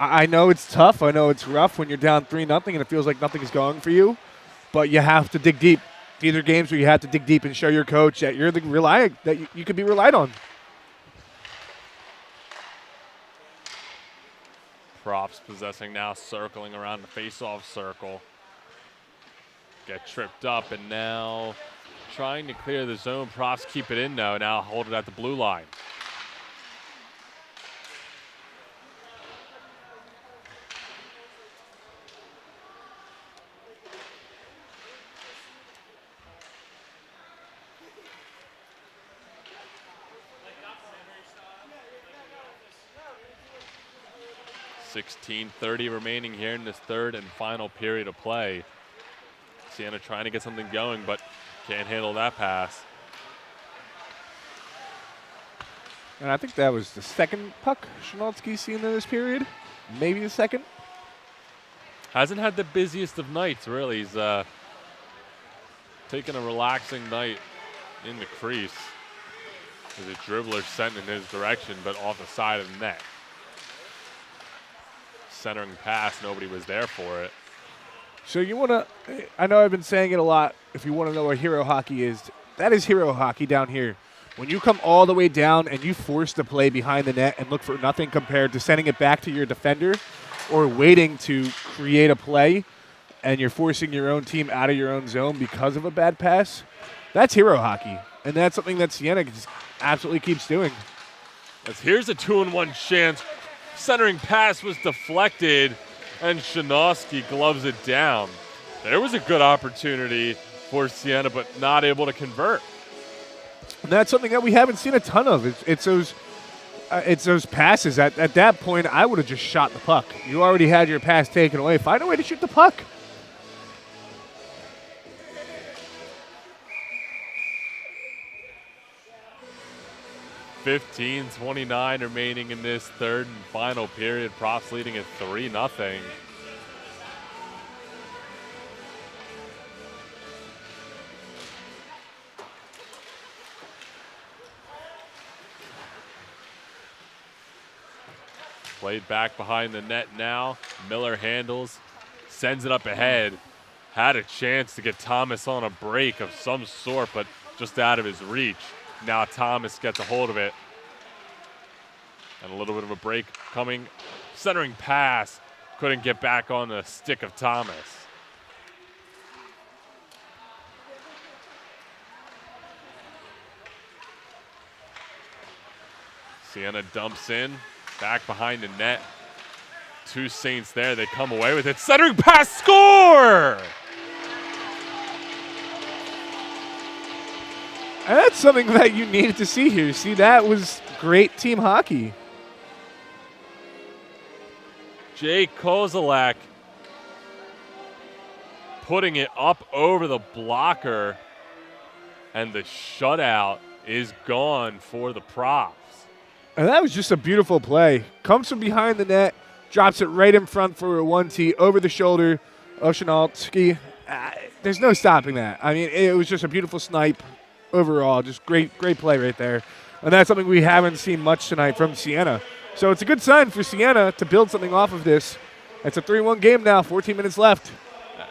B: I know it's tough. I know it's rough when you're down 3-0 and it feels like nothing's going for you, but you have to dig deep. These are games where you have to dig deep and show your coach that you're that you can be relied on.
A: Profs possessing now, circling around the face-off circle. Get tripped up, and now trying to clear the zone. Profs keep it in, though. Now hold it at the blue line. .30 remaining here in this third and final period of play. Siena trying to get something going, but can't handle that pass.
B: And I think that was the second puck Shinovsky's seen in this period. Maybe the second.
A: Hasn't had the busiest of nights, really. He's taken a relaxing night in the crease. There's a dribbler sent in his direction, but off the side of the net. Centering pass, nobody was there for it.
B: So you want to, I know I've been saying it a lot, if you want to know what hero hockey is, that is hero hockey down here. When you come all the way down and you force the play behind the net and look for nothing compared to sending it back to your defender or waiting to create a play and you're forcing your own team out of your own zone because of a bad pass, that's hero hockey. And that's something that Siena just absolutely keeps doing.
A: As here's a 2-on-1 chance. Centering pass was deflected, and Shinovsky gloves it down. There was a good opportunity for Siena, but not able to convert.
B: And that's something that we haven't seen a ton of. It's those passes. At that point, I would have just shot the puck. You already had your pass taken away. Find a way to shoot the puck.
A: $15:29 remaining in this third and final period. Profs leading at 3-0. Played back behind the net now. Miller handles, sends it up ahead. Had a chance to get Thomas on a break of some sort, but just out of his reach. Now Thomas gets a hold of it. And a little bit of a break coming. Centering pass. Couldn't get back on the stick of Thomas. Siena dumps in. Back behind the net. Two Saints there. They come away with it. Centering pass. Score!
B: And that's something that you needed to see here. See, that was great team hockey.
A: Jay Kozalak putting it up over the blocker, and the shutout is gone for the Profs.
B: And that was just a beautiful play. Comes from behind the net, drops it right in front for a 1T over the shoulder of Shinovsky. There's no stopping that. I mean, it was just a beautiful snipe overall. Just great play right there. And that's something we haven't seen much tonight from Siena. So it's a good sign for Siena to build something off of this. It's a 3-1 game now, 14 minutes left.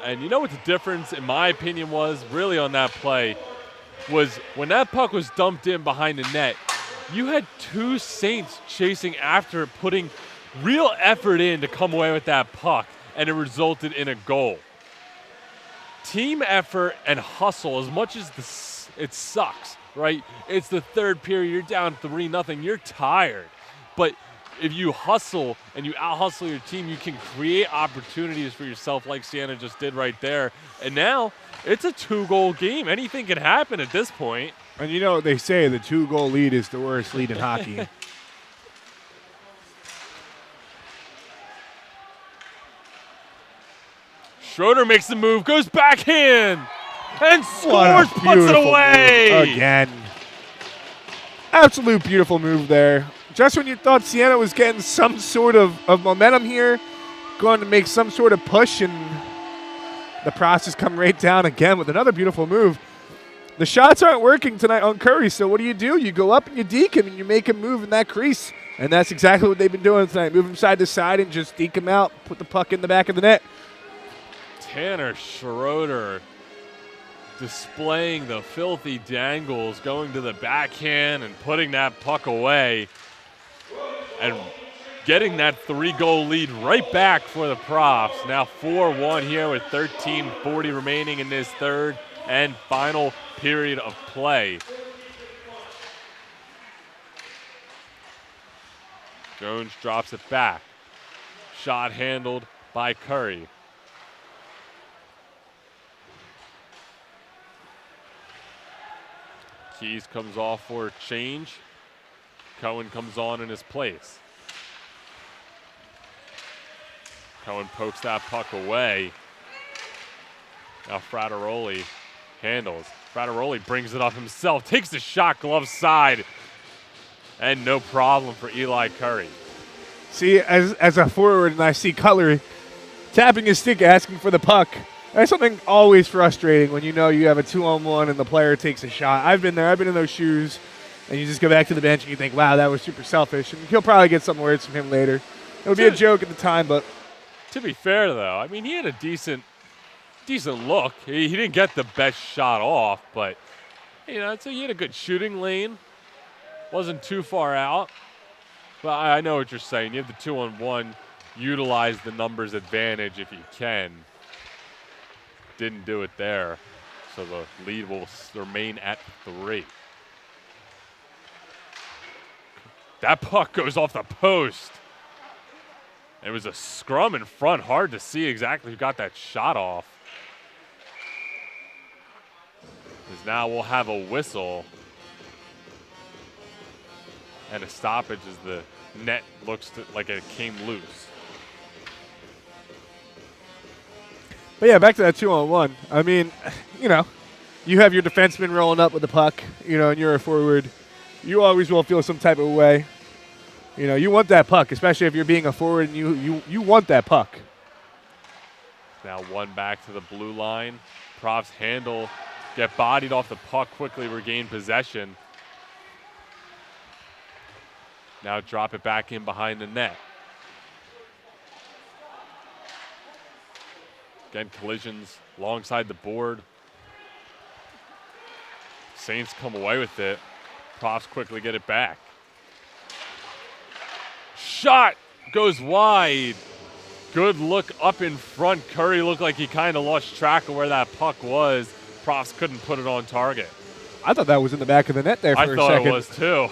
A: And you know what the difference, in my opinion, was really on that play? Was when that puck was dumped in behind the net, you had two Saints chasing after it, putting real effort in to come away with that puck, and it resulted in a goal. Team effort and hustle, as much as it sucks, right? It's the third period, you're down 3-0, you're tired. But if you hustle and you out-hustle your team, you can create opportunities for yourself like Siena just did right there. And now it's a 2-goal game. Anything can happen at this point.
B: And you know what they say, the 2-goal lead is the worst lead in hockey.
A: Schroeder makes the move, goes backhand, and scores, puts it away.
B: Again. Absolute beautiful move there. Just when you thought Siena was getting some sort of momentum here, going to make some sort of push, and the process come right down again with another beautiful move. The shots aren't working tonight on Curry, so what do? You go up and you deke him, and you make him move in that crease. And that's exactly what they've been doing tonight. Move him side to side and just deke him out, put the puck in the back of the net.
A: Tanner Schroeder displaying the filthy dangles, going to the backhand and putting that puck away, and getting that 3-goal lead right back for the Profs. Now 4-1 here with 13:40 remaining in this third and final period of play. Jones drops it back. Shot handled by Curry. Keys comes off for a change. Cohen comes on in his place. Cohen pokes that puck away. Now Frateroli handles. Frateroli brings it up himself, takes the shot, glove side, and no problem for Eli Curry.
B: See, as a forward, and I see Cutler tapping his stick, asking for the puck. That's something always frustrating when you know you have a 2-on-1 and the player takes a shot. I've been there. I've been in those shoes. And you just go back to the bench and you think, wow, that was super selfish. And he'll probably get some words from him later. It'll be a joke at the time, but.
A: To be fair, though, I mean, he had a decent look. He didn't get the best shot off, but, you know, so he had a good shooting lane. Wasn't too far out. But I know what you're saying. You have the 2-on-1. Utilize the numbers advantage if you can. Didn't do it there. So the lead will remain at 3. That puck goes off the post. It was a scrum in front. Hard to see exactly who got that shot off. Because now we'll have a whistle. And a stoppage as the net looks like it came loose.
B: But yeah, back to that 2-on-1. I mean, you know, you have your defenseman rolling up with the puck, you know, and you're a forward. You always will feel some type of way. You know, you want that puck, especially if you're being a forward and you want that puck.
A: Now one back to the blue line. Profs handle, get bodied off the puck, quickly regain possession. Now drop it back in behind the net. Again, collisions alongside the board. Saints come away with it. Profs quickly get it back. Shot goes wide. Good look up in front. Curry looked like he kind of lost track of where that puck was. Profs couldn't put it on target.
B: I thought that was in the back of the net there for a second.
A: I thought it was too.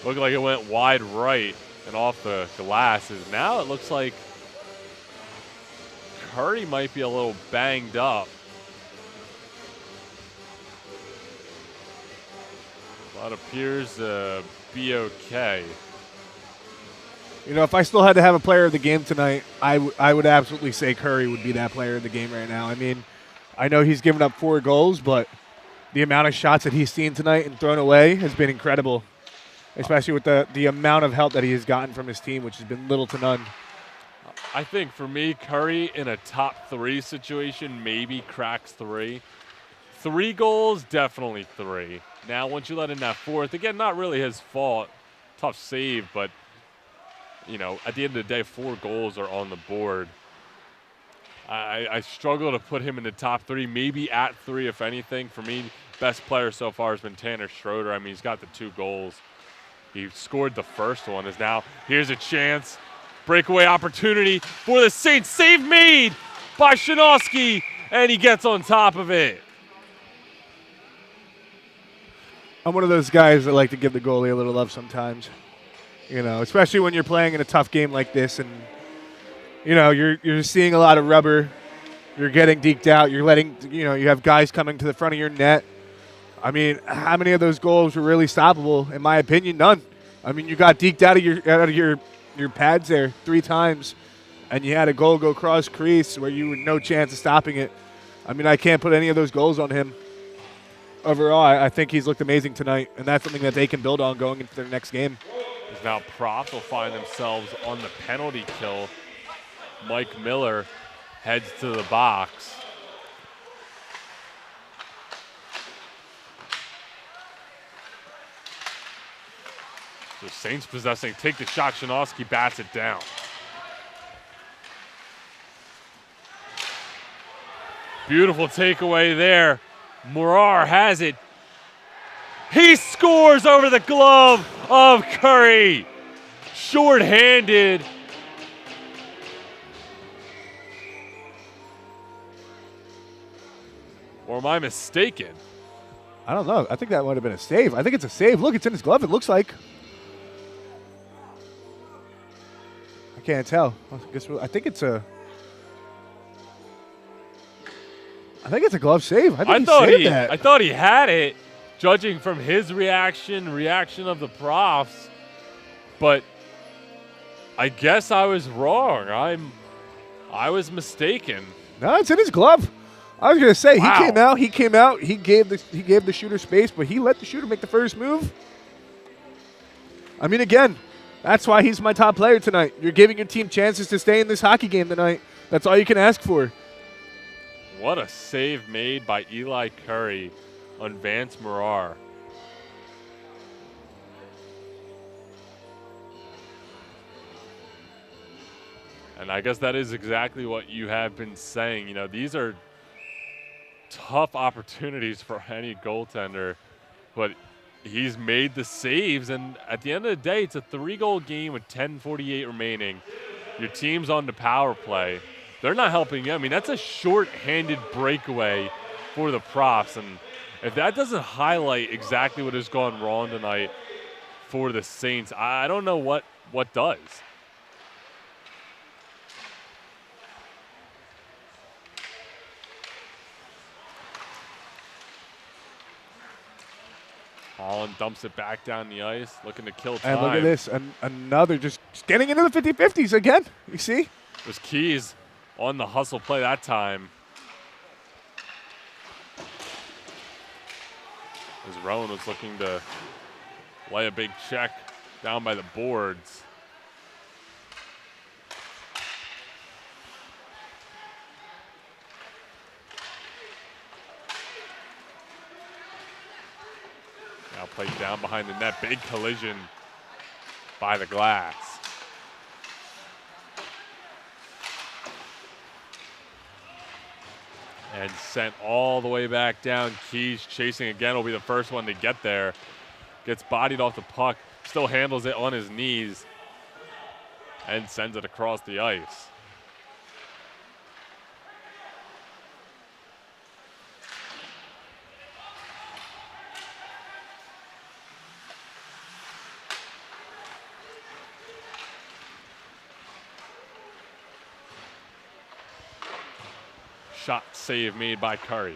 A: Looked like it went wide right and off the glasses. Now it looks like Curry might be a little banged up. But appears to be okay.
B: You know, if I still had to have a player of the game tonight, I would absolutely say Curry would be that player of the game right now. I mean, I know he's given up 4 goals, but the amount of shots that he's seen tonight and thrown away has been incredible, especially with the amount of help that he has gotten from his team, which has been little to none.
A: I think for me, Curry in a top 3 situation maybe cracks 3. 3 goals, definitely 3. Now, once you let in that 4th, again, not really his fault. Tough save, but, you know, at the end of the day, 4 goals are on the board. I struggle to put him in the top 3, maybe at 3 if anything. For me, best player so far has been Tanner Schroeder. I mean, he's got the 2 goals. He scored the first one. Is now here's a chance. Breakaway opportunity for the Saints. Save made by Shinovsky, and he gets on top of it.
B: I'm one of those guys that like to give the goalie a little love sometimes. You know, especially when you're playing in a tough game like this and, you know, you're seeing a lot of rubber. You're getting deked out. You're letting, you know, you have guys coming to the front of your net. I mean, how many of those goals were really stoppable? In my opinion, none. I mean, you got deked out of your pads there 3 times, and you had a goal go cross crease where you had no chance of stopping it. I mean, I can't put any of those goals on him. Overall, I think he's looked amazing tonight, and that's something that they can build on going into their next game.
A: Now Profs will find themselves on the penalty kill. Mike Miller heads to the box. The Saints possessing, take the shot. Shinovsky bats it down. Beautiful takeaway there. Morar has it. He scores over the glove of Curry. Short-handed. Or am I mistaken?
B: I don't know. I think that might have been a save. I think it's a save. Look, it's in his glove, it looks like. I can't tell. I think it's a glove save. I
A: thought he had it, judging from his reaction of the Profs. But I guess I was wrong. I was mistaken.
B: No, it's in his glove. I was gonna say
A: Wow.
B: He came out. He gave the shooter space, but he let the shooter make the first move. I mean, again, that's why he's my top player tonight. You're giving your team chances to stay in this hockey game tonight. That's all you can ask for.
A: What a save made by Eli Curry on Vance Morar. And I guess that is exactly what you have been saying. You know, these are tough opportunities for any goaltender, but he's made the saves, and at the end of the day, it's a 3-goal game with 10:48 remaining. Your team's on the power play. They're not helping you. I mean, that's a short-handed breakaway for the Profs, and if that doesn't highlight exactly what has gone wrong tonight, for the Saints. I don't know what does. Holland dumps it back down the ice, looking to kill time.
B: And look at this, another just getting into the 50-50s again. You see?
A: It was Keys on the hustle play that time. As Rowan was looking to lay a big check down by the boards. Now played down behind the net. Big collision by the glass. And sent all the way back down. Keys chasing again, will be the first one to get there. Gets bodied off the puck, still handles it on his knees, and sends it across the ice. Shot save made by Curry.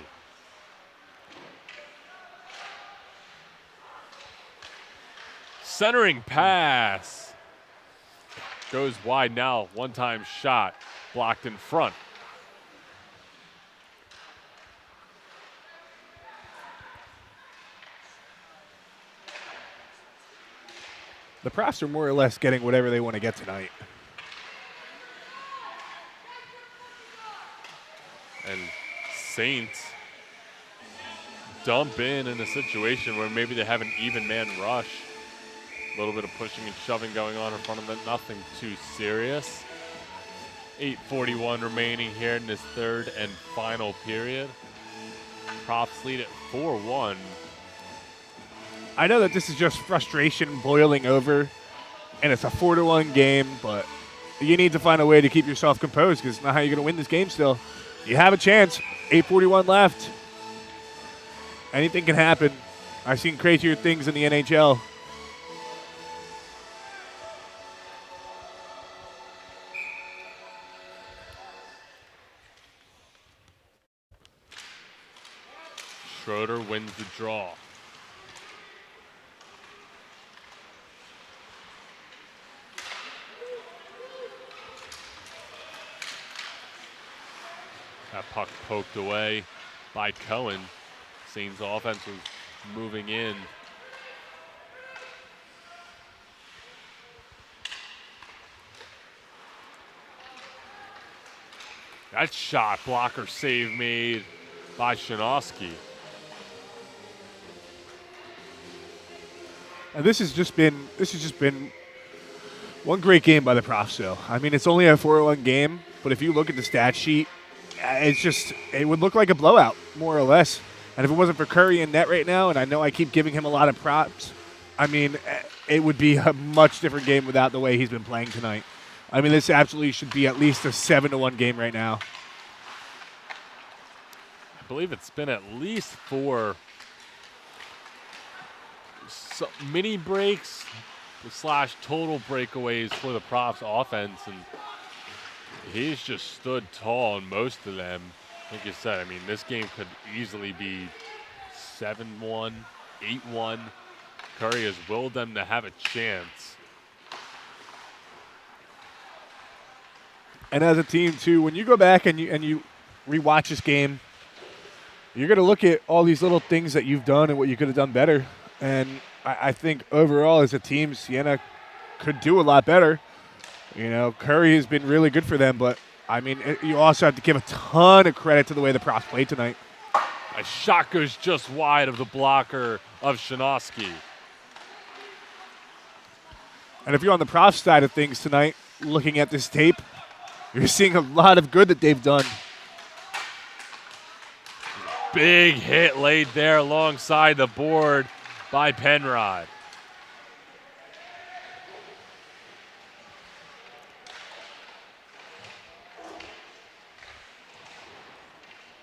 A: Centering pass. Goes wide now. One-time shot blocked in front.
B: The Profs are more or less getting whatever they want to get tonight.
A: And Saints dump in a situation where maybe they have an even man rush. A little bit of pushing and shoving going on in front of them. Nothing too serious. 8:41 remaining here in this third and final period. Profs lead at 4-1.
B: I know that this is just frustration boiling over, and it's a 4-1 game, but you need to find a way to keep yourself composed because it's not how you're going to win this game still. You have a chance. 8:41 left. Anything can happen. I've seen crazier things in the NHL.
A: Schroeder wins the draw. That puck poked away by Cohen. Saints offense was moving in. That shot blocker save made by Shinovsky.
B: And this has just been one great game by the Profs, though. I mean, it's only a 4-1 game, but if you look at the stat sheet, it would look like a blowout, more or less. And if it wasn't for Curry in net right now, and I know I keep giving him a lot of props, I mean, it would be a much different game without the way he's been playing tonight. I mean, this absolutely should be at least a 7-1 game right now.
A: I believe it's been at least 4 mini breaks / total breakaways for the Profs offense, and he's just stood tall in most of them. Like you said, I mean, this game could easily be 7-1, 8-1. Curry has willed them to have a chance.
B: And as a team, too, when you go back and you rewatch this game, you're going to look at all these little things that you've done and what you could have done better. And I think overall as a team, Siena could do a lot better. You know, Curry has been really good for them, but, I mean, you also have to give a ton of credit to the way the Profs played tonight.
A: A shot goes just wide of the blocker of Shinovsky.
B: And if you're on the Profs side of things tonight, looking at this tape, you're seeing a lot of good that they've done.
A: Big hit laid there alongside the board by Penrod.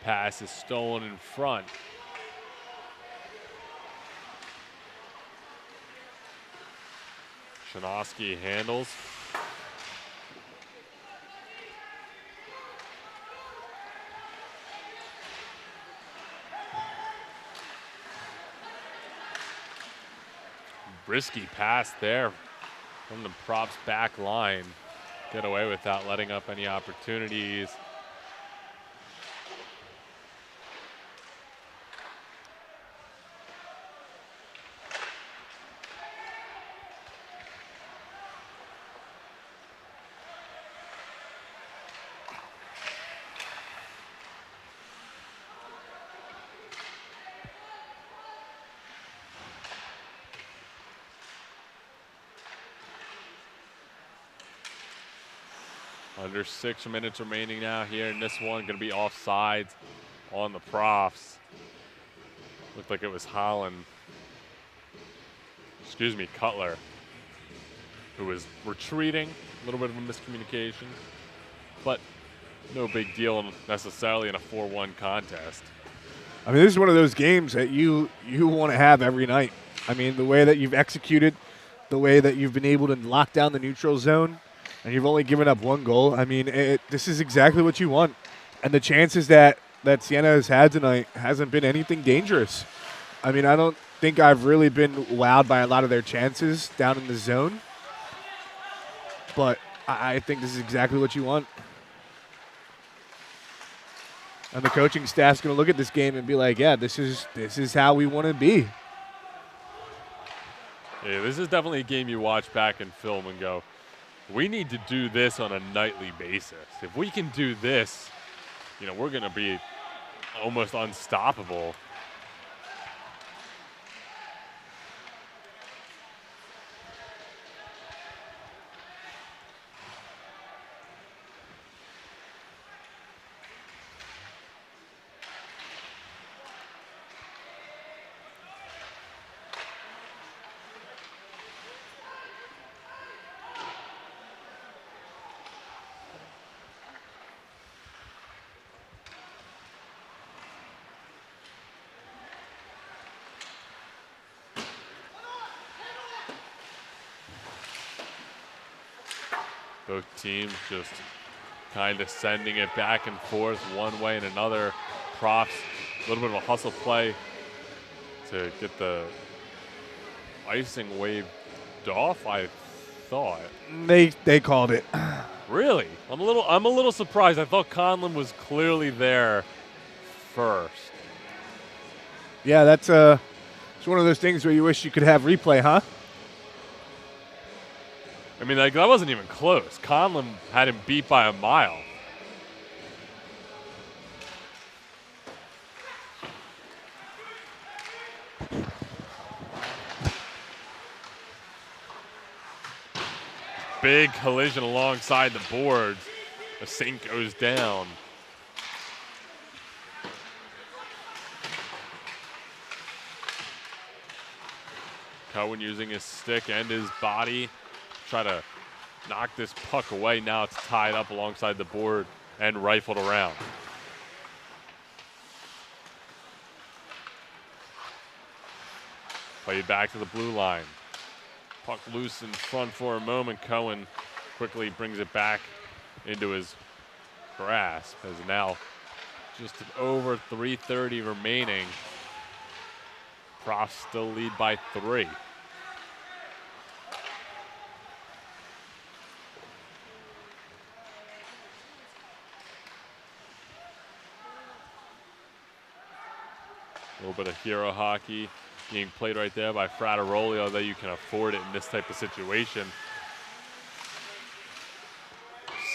A: Pass is stolen in front. Shanoski handles. Risky pass there from the props back line. Get away without letting up any opportunities. Under 6 minutes remaining now here in this one. Going to be offsides on the profs. Looked like it was Cutler, who was retreating. A little bit of a miscommunication, but no big deal necessarily in a 4-1 contest.
B: I mean, this is one of those games that you want to have every night. I mean, the way that you've executed, the way that you've been able to lock down the neutral zone, and you've only given up 1 goal. I mean, this is exactly what you want. And the chances that Siena has had tonight hasn't been anything dangerous. I mean, I don't think I've really been wowed by a lot of their chances down in the zone. But I think this is exactly what you want. And the coaching staff's going to look at this game and be like, yeah, this is how we want to be.
A: Yeah, this is definitely a game you watch back in film and go, we need to do this on a nightly basis. If we can do this, we're going to be almost unstoppable. Both teams just kind of sending it back and forth one way and another. Props, a little bit of a hustle play to get the icing waved off, I thought.
B: They called it.
A: Really? I'm a little surprised. I thought Conlon was clearly there first.
B: Yeah, it's one of those things where you wish you could have replay, huh?
A: I mean, that wasn't even close. Conlon had him beat by a mile. Big collision alongside the boards. The sink goes down. Cohen using his stick and his body. Try to knock this puck away. Now it's tied up alongside the board and rifled around. Played back to the blue line. Puck loose in front for a moment. Cohen quickly brings it back into his grasp. As now just over 3:30 remaining. Profs still lead by 3. A little bit of hero hockey being played right there by Frattaroli, although you can afford it in this type of situation.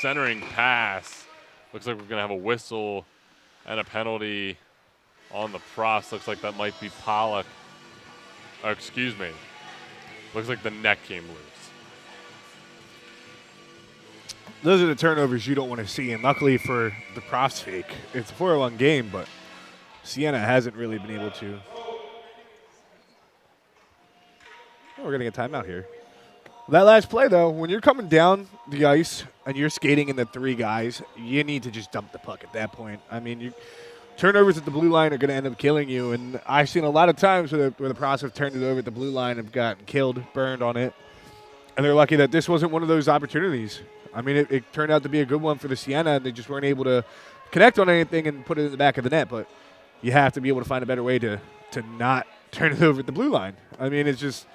A: Centering pass. Looks like we're going to have a whistle and a penalty on the Profs. Looks like that might be Pollock. Oh, excuse me. Looks like the neck came loose.
B: Those are the turnovers you don't want to see, and luckily for the Profs' sake, it's a 4-1 game, but Siena hasn't really been able to. Oh, we're going to get timeout here. That last play, though, when you're coming down the ice and you're skating in the 3 guys, you need to just dump the puck at that point. I mean, turnovers at the blue line are going to end up killing you, and I've seen a lot of times where the Profs have turned it over at the blue line and have gotten killed, burned on it. And they're lucky that this wasn't one of those opportunities. I mean, it turned out to be a good one for the Siena, and they just weren't able to connect on anything and put it in the back of the net. But you have to be able to find a better way to not turn it over at the blue line. I mean, it's just,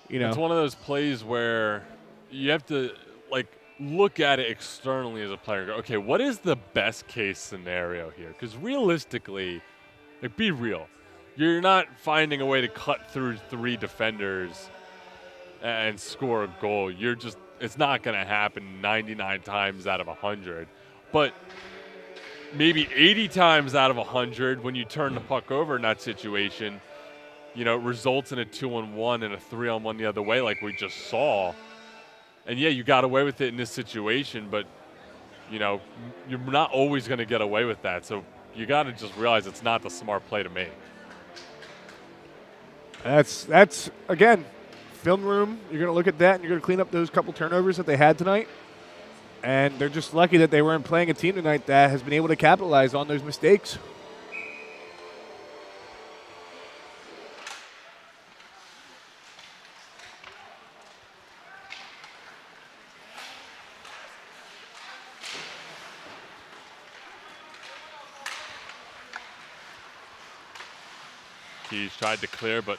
A: It's one of those plays where you have to, like, look at it externally as a player and go, okay, what is the best case scenario here? Because realistically, like, be real. You're not finding a way to cut through 3 defenders and score a goal. It's not going to happen 99 times out of 100. But maybe 80 times out of 100, when you turn the puck over in that situation, it results in a 2-on-1 and a 3-on-1 the other way like we just saw. And, yeah, you got away with it in this situation, but, you're not always going to get away with that. So you got to just realize it's not the smart play to make.
B: That's again, film room. You're going to look at that, and you're going to clean up those couple turnovers that they had tonight. And they're just lucky that they weren't playing a team tonight that has been able to capitalize on those mistakes.
A: He's tried to clear, but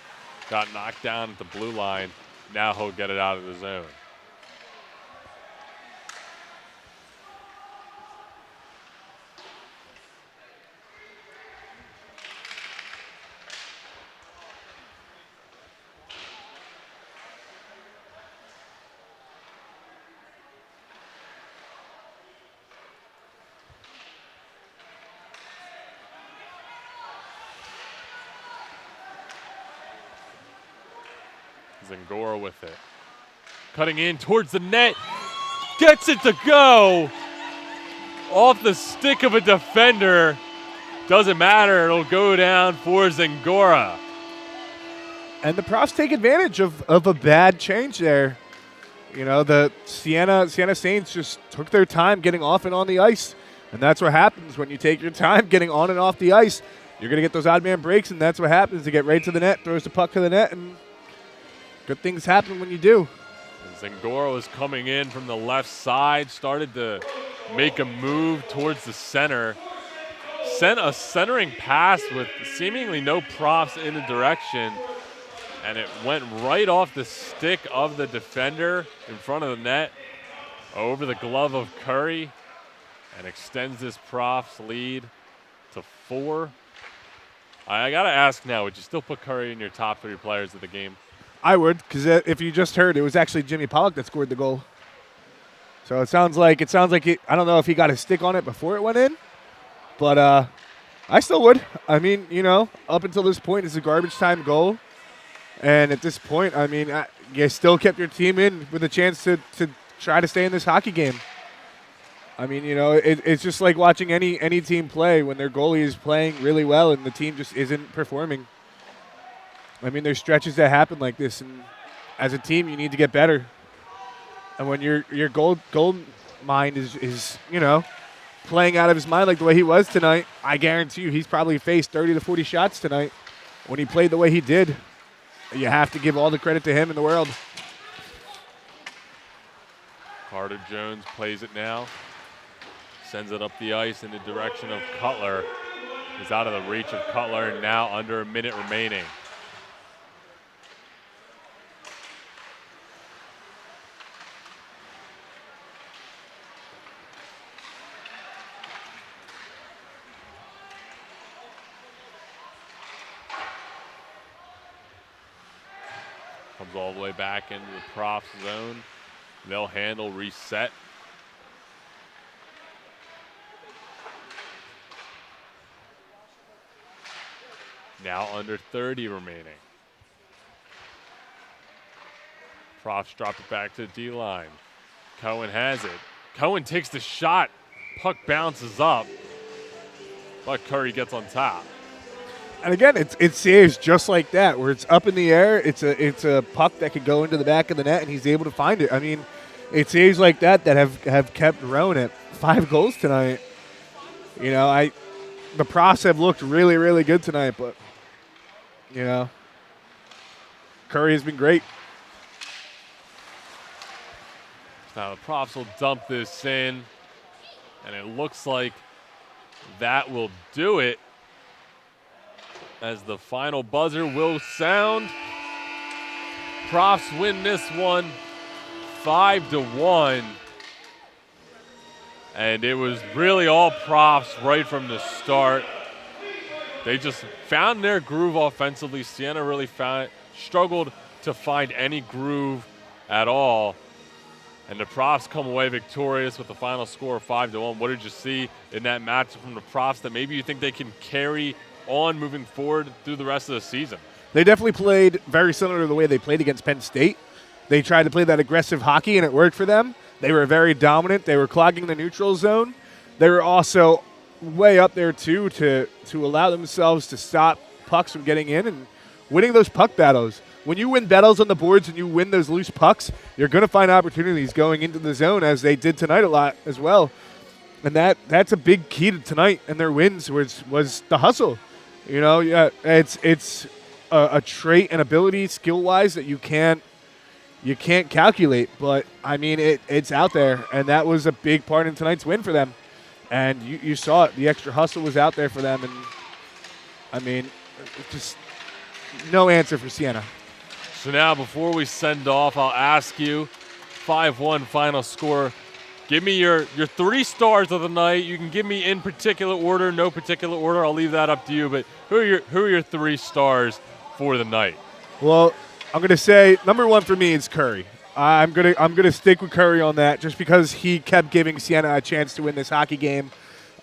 A: got knocked down at the blue line. Now he'll get it out of the zone. Zingora with it. Cutting in towards the net. Gets it to go. Off the stick of a defender. Doesn't matter. It'll go down for Zingora.
B: And the Profs take advantage of a bad change there. The Siena Saints just took their time getting off and on the ice. And that's what happens when you take your time getting on and off the ice. You're going to get those odd man breaks, and that's what happens. They get right to the net, throws the puck to the net, and good things happen when you do.
A: Zingora was coming in from the left side, started to make a move towards the center. Sent a centering pass with seemingly no props in the direction, and it went right off the stick of the defender in front of the net, over the glove of Curry, and extends this Profs lead to 4. I got to ask now, would you still put Curry in your top 3 players of the game?
B: I would, because if you just heard, it was actually Jimmy Pollock that scored the goal. So it sounds like I don't know if he got his stick on it before it went in, but I still would. I mean, up until this point, it's a garbage time goal. And at this point, I mean, you still kept your team in with a chance to try to stay in this hockey game. I mean, it's just like watching any team play when their goalie is playing really well and the team just isn't performing. I mean, there's stretches that happen like this, and as a team, you need to get better. And when your goal mind is playing out of his mind like the way he was tonight, I guarantee you he's probably faced 30 to 40 shots tonight. When he played the way he did, you have to give all the credit to him in the world.
A: Carter Jones plays it now. Sends it up the ice in the direction of Cutler. He's out of the reach of Cutler, and now under a minute remaining. Comes all the way back into the Profs zone. They'll handle, reset. Now under 30 remaining. Profs drop it back to the D-line. Cohen has it. Cohen takes the shot. Puck bounces up, but Curry gets on top.
B: And again, it saves just like that, where it's up in the air. It's a puck that could go into the back of the net, and he's able to find it. I mean, it saves like that have kept Rowan at 5 goals tonight. The Profs have looked really, really good tonight, but Curry has been great.
A: Now the Profs will dump this in, and it looks like that will do it as the final buzzer will sound. Profs win this one 5-1. And it was really all Profs right from the start. They just found their groove offensively. Siena really struggled to find any groove at all. And the Profs come away victorious with the final score of 5-1. What did you see in that matchup from the Profs that maybe you think they can carry on moving forward through the rest of the season?
B: They definitely played very similar to the way they played against Penn State. They tried to play that aggressive hockey, and it worked for them. They were very dominant. They were clogging the neutral zone. They were also way up there, too, to allow themselves to stop pucks from getting in and winning those puck battles. When you win battles on the boards and you win those loose pucks, you're going to find opportunities going into the zone, as they did tonight a lot as well. And that's a big key to tonight and their wins was the hustle. You know, yeah, it's a trait and ability skill-wise that you can't calculate. But, I mean, it's out there, and that was a big part in tonight's win for them. And you saw it. The extra hustle was out there for them. And, I mean, just no answer for Siena.
A: So now before we send off, I'll ask you, 5-1 final score. Give me your 3 stars of the night. You can give me in particular order, no particular order. I'll leave that up to you. But who are your 3 stars for the night?
B: Well, I'm going to say number 1 for me is Curry. I'm gonna stick with Curry on that, just because he kept giving Siena a chance to win this hockey game.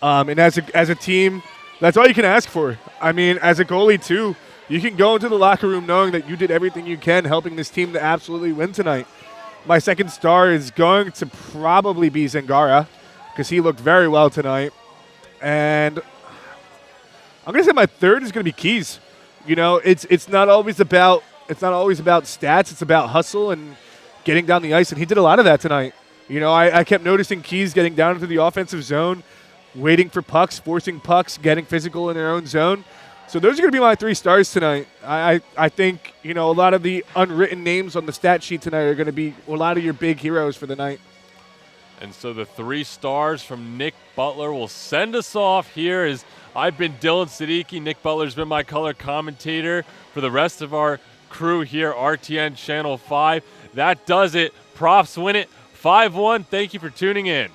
B: And as a team, that's all you can ask for. I mean, as a goalie too, you can go into the locker room knowing that you did everything you can, helping this team to absolutely win tonight. My second star is going to probably be Zangara, because he looked very well tonight. And I'm going to say my third is going to be Keys. You know, it's not always about stats. It's about hustle and getting down the ice, and he did a lot of that tonight. You know, I kept noticing Keys getting down into the offensive zone, waiting for pucks, forcing pucks, getting physical in their own zone. So those are going to be my 3 stars tonight. I think, you know, a lot of the unwritten names on the stat sheet tonight are going to be a lot of your big heroes for the night.
A: And so the 3 stars from Nick Butler will send us off here. As I've been Dylan Siddiqui. Nick Butler's been my color commentator for the rest of our crew here, RTN Channel 5. That does it. Profs win it 5-1. Thank you for tuning in.